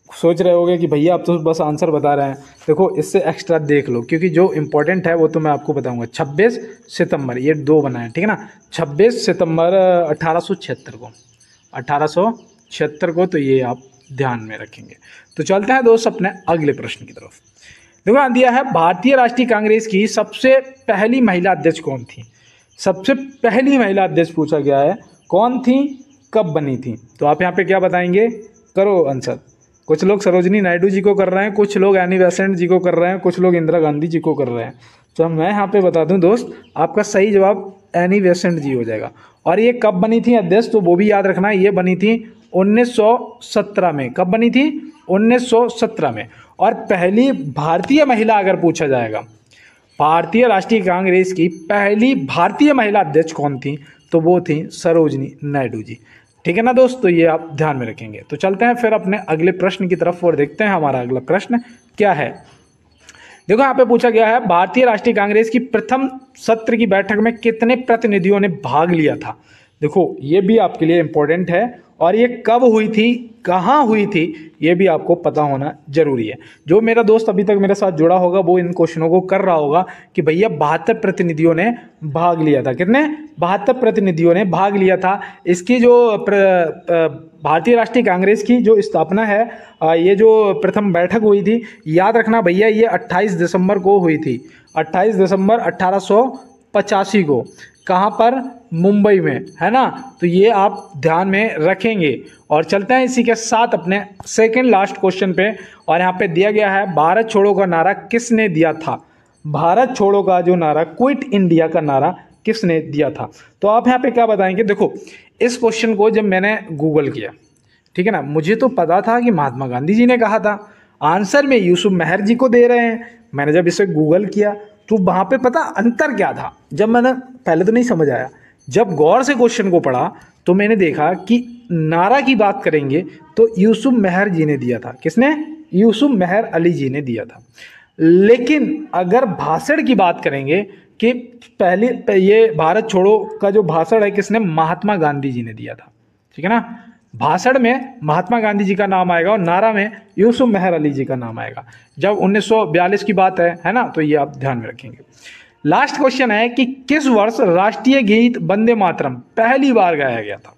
सोच रहे होगे कि भैया आप तो बस आंसर बता रहे हैं, देखो इससे एक्स्ट्रा देख लो, क्योंकि जो इंपॉर्टेंट है वो तो मैं आपको बताऊंगा। 26 सितंबर, ये 2 बनाए, ठीक है ना। 26 सितंबर 1876 को, 1876 को, तो ये आप ध्यान में रखेंगे। तो चलते हैं दोस्त अपने अगले प्रश्न की तरफ। देखो यहाँ दिया है भारतीय राष्ट्रीय कांग्रेस की सबसे पहली महिला अध्यक्ष कौन थी? सबसे पहली महिला अध्यक्ष पूछा गया है, कौन थी, कब बनी थी? तो आप यहाँ पे क्या बताएंगे? करो आंसर। कुछ लोग सरोजनी नायडू जी को कर रहे हैं, कुछ लोग एनी बेसेंट जी को कर रहे हैं, कुछ लोग इंदिरा गांधी जी को कर रहे हैं। तो मैं यहाँ पे बता दूं दोस्त, आपका सही जवाब एनी बेसेंट जी हो जाएगा। और ये कब बनी थी अध्यक्ष? तो वो भी याद रखना है, ये बनी थी 1917 में। कब बनी थी? 1917 में। और पहली भारतीय महिला अगर पूछा जाएगा, भारतीय राष्ट्रीय कांग्रेस की पहली भारतीय महिला अध्यक्ष कौन थी? तो वो थी सरोजनी नायडू जी। ठीक है ना दोस्त, तो ये आप ध्यान में रखेंगे। तो चलते हैं फिर अपने अगले प्रश्न की तरफ और देखते हैं हमारा अगला प्रश्न क्या है। देखो यहाँ पे पूछा गया है, भारतीय राष्ट्रीय कांग्रेस की प्रथम सत्र की बैठक में कितने प्रतिनिधियों ने भाग लिया था? देखो ये भी आपके लिए इंपॉर्टेंट है, और ये कब हुई थी, कहाँ हुई थी, ये भी आपको पता होना जरूरी है। जो मेरा दोस्त अभी तक मेरे साथ जुड़ा होगा वो इन क्वेश्चनों को कर रहा होगा कि भैया 72 प्रतिनिधियों ने भाग लिया था। कितने? 72 प्रतिनिधियों ने भाग लिया था। इसकी जो भारतीय राष्ट्रीय कांग्रेस की जो स्थापना है, ये जो प्रथम बैठक हुई थी, याद रखना भैया, ये 28 दिसंबर को हुई थी। 28 दिसंबर 1885 को। कहाँ पर? मुंबई में, है ना। तो ये आप ध्यान में रखेंगे। और चलते हैं इसी के साथ अपने सेकंड लास्ट क्वेश्चन पे। और यहाँ पे दिया गया है, भारत छोड़ो का नारा किसने दिया था? भारत छोड़ो का जो नारा, क्विट इंडिया का नारा किसने दिया था? तो आप यहाँ पे क्या बताएंगे? देखो इस क्वेश्चन को जब मैंने गूगल किया, ठीक है ना, मुझे तो पता था कि महात्मा गांधी जी ने कहा था, आंसर में यूसुफ मेहर जी को दे रहे हैं। मैंने जब इसे गूगल किया तो वहाँ पे पता अंतर क्या था, जब मैंने पहले तो नहीं समझ आया, जब गौर से क्वेश्चन को पढ़ा तो मैंने देखा कि नारा की बात करेंगे तो यूसुफ मेहर जी ने दिया था। किसने? यूसुफ मेहर अली जी ने दिया था। लेकिन अगर भाषण की बात करेंगे कि पहले ये भारत छोड़ो का जो भाषण है किसने? महात्मा गांधी जी ने दिया था। ठीक है ना, भाषण में महात्मा गांधी जी का नाम आएगा और नारा में यूसुफ मेहर अली जी का नाम आएगा। जब 1942 की बात है ना, तो ये आप ध्यान में रखेंगे। लास्ट क्वेश्चन है कि किस वर्ष राष्ट्रीय गीत वंदे मातरम पहली बार गाया गया था?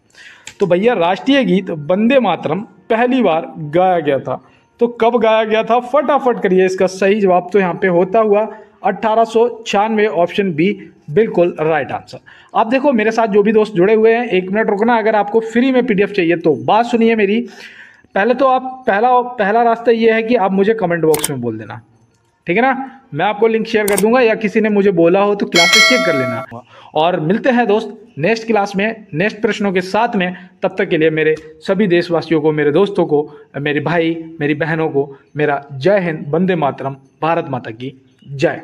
तो भैया राष्ट्रीय गीत वंदे मातरम पहली बार गाया गया था तो कब गाया गया था? फटाफट करिए, इसका सही जवाब तो यहाँ पे होता हुआ 1896, ऑप्शन बी बिल्कुल राइट आंसर। आप देखो मेरे साथ जो भी दोस्त जुड़े हुए हैं, 1 मिनट रुकना, अगर आपको फ्री में पीडीएफ चाहिए तो बात सुनिए मेरी। पहले तो आप पहला रास्ता ये है कि आप मुझे कमेंट बॉक्स में बोल देना, ठीक है ना। मैं आपको लिंक शेयर कर दूंगा, या किसी ने मुझे बोला हो तो क्लासेस चेक कर लेना। और मिलते हैं दोस्त नेक्स्ट क्लास में नेक्स्ट प्रश्नों के साथ में। तब तक के लिए मेरे सभी देशवासियों को, मेरे दोस्तों को, मेरे भाई मेरी बहनों को मेरा जय हिंद, वंदे मातरम, भारत माता की जय।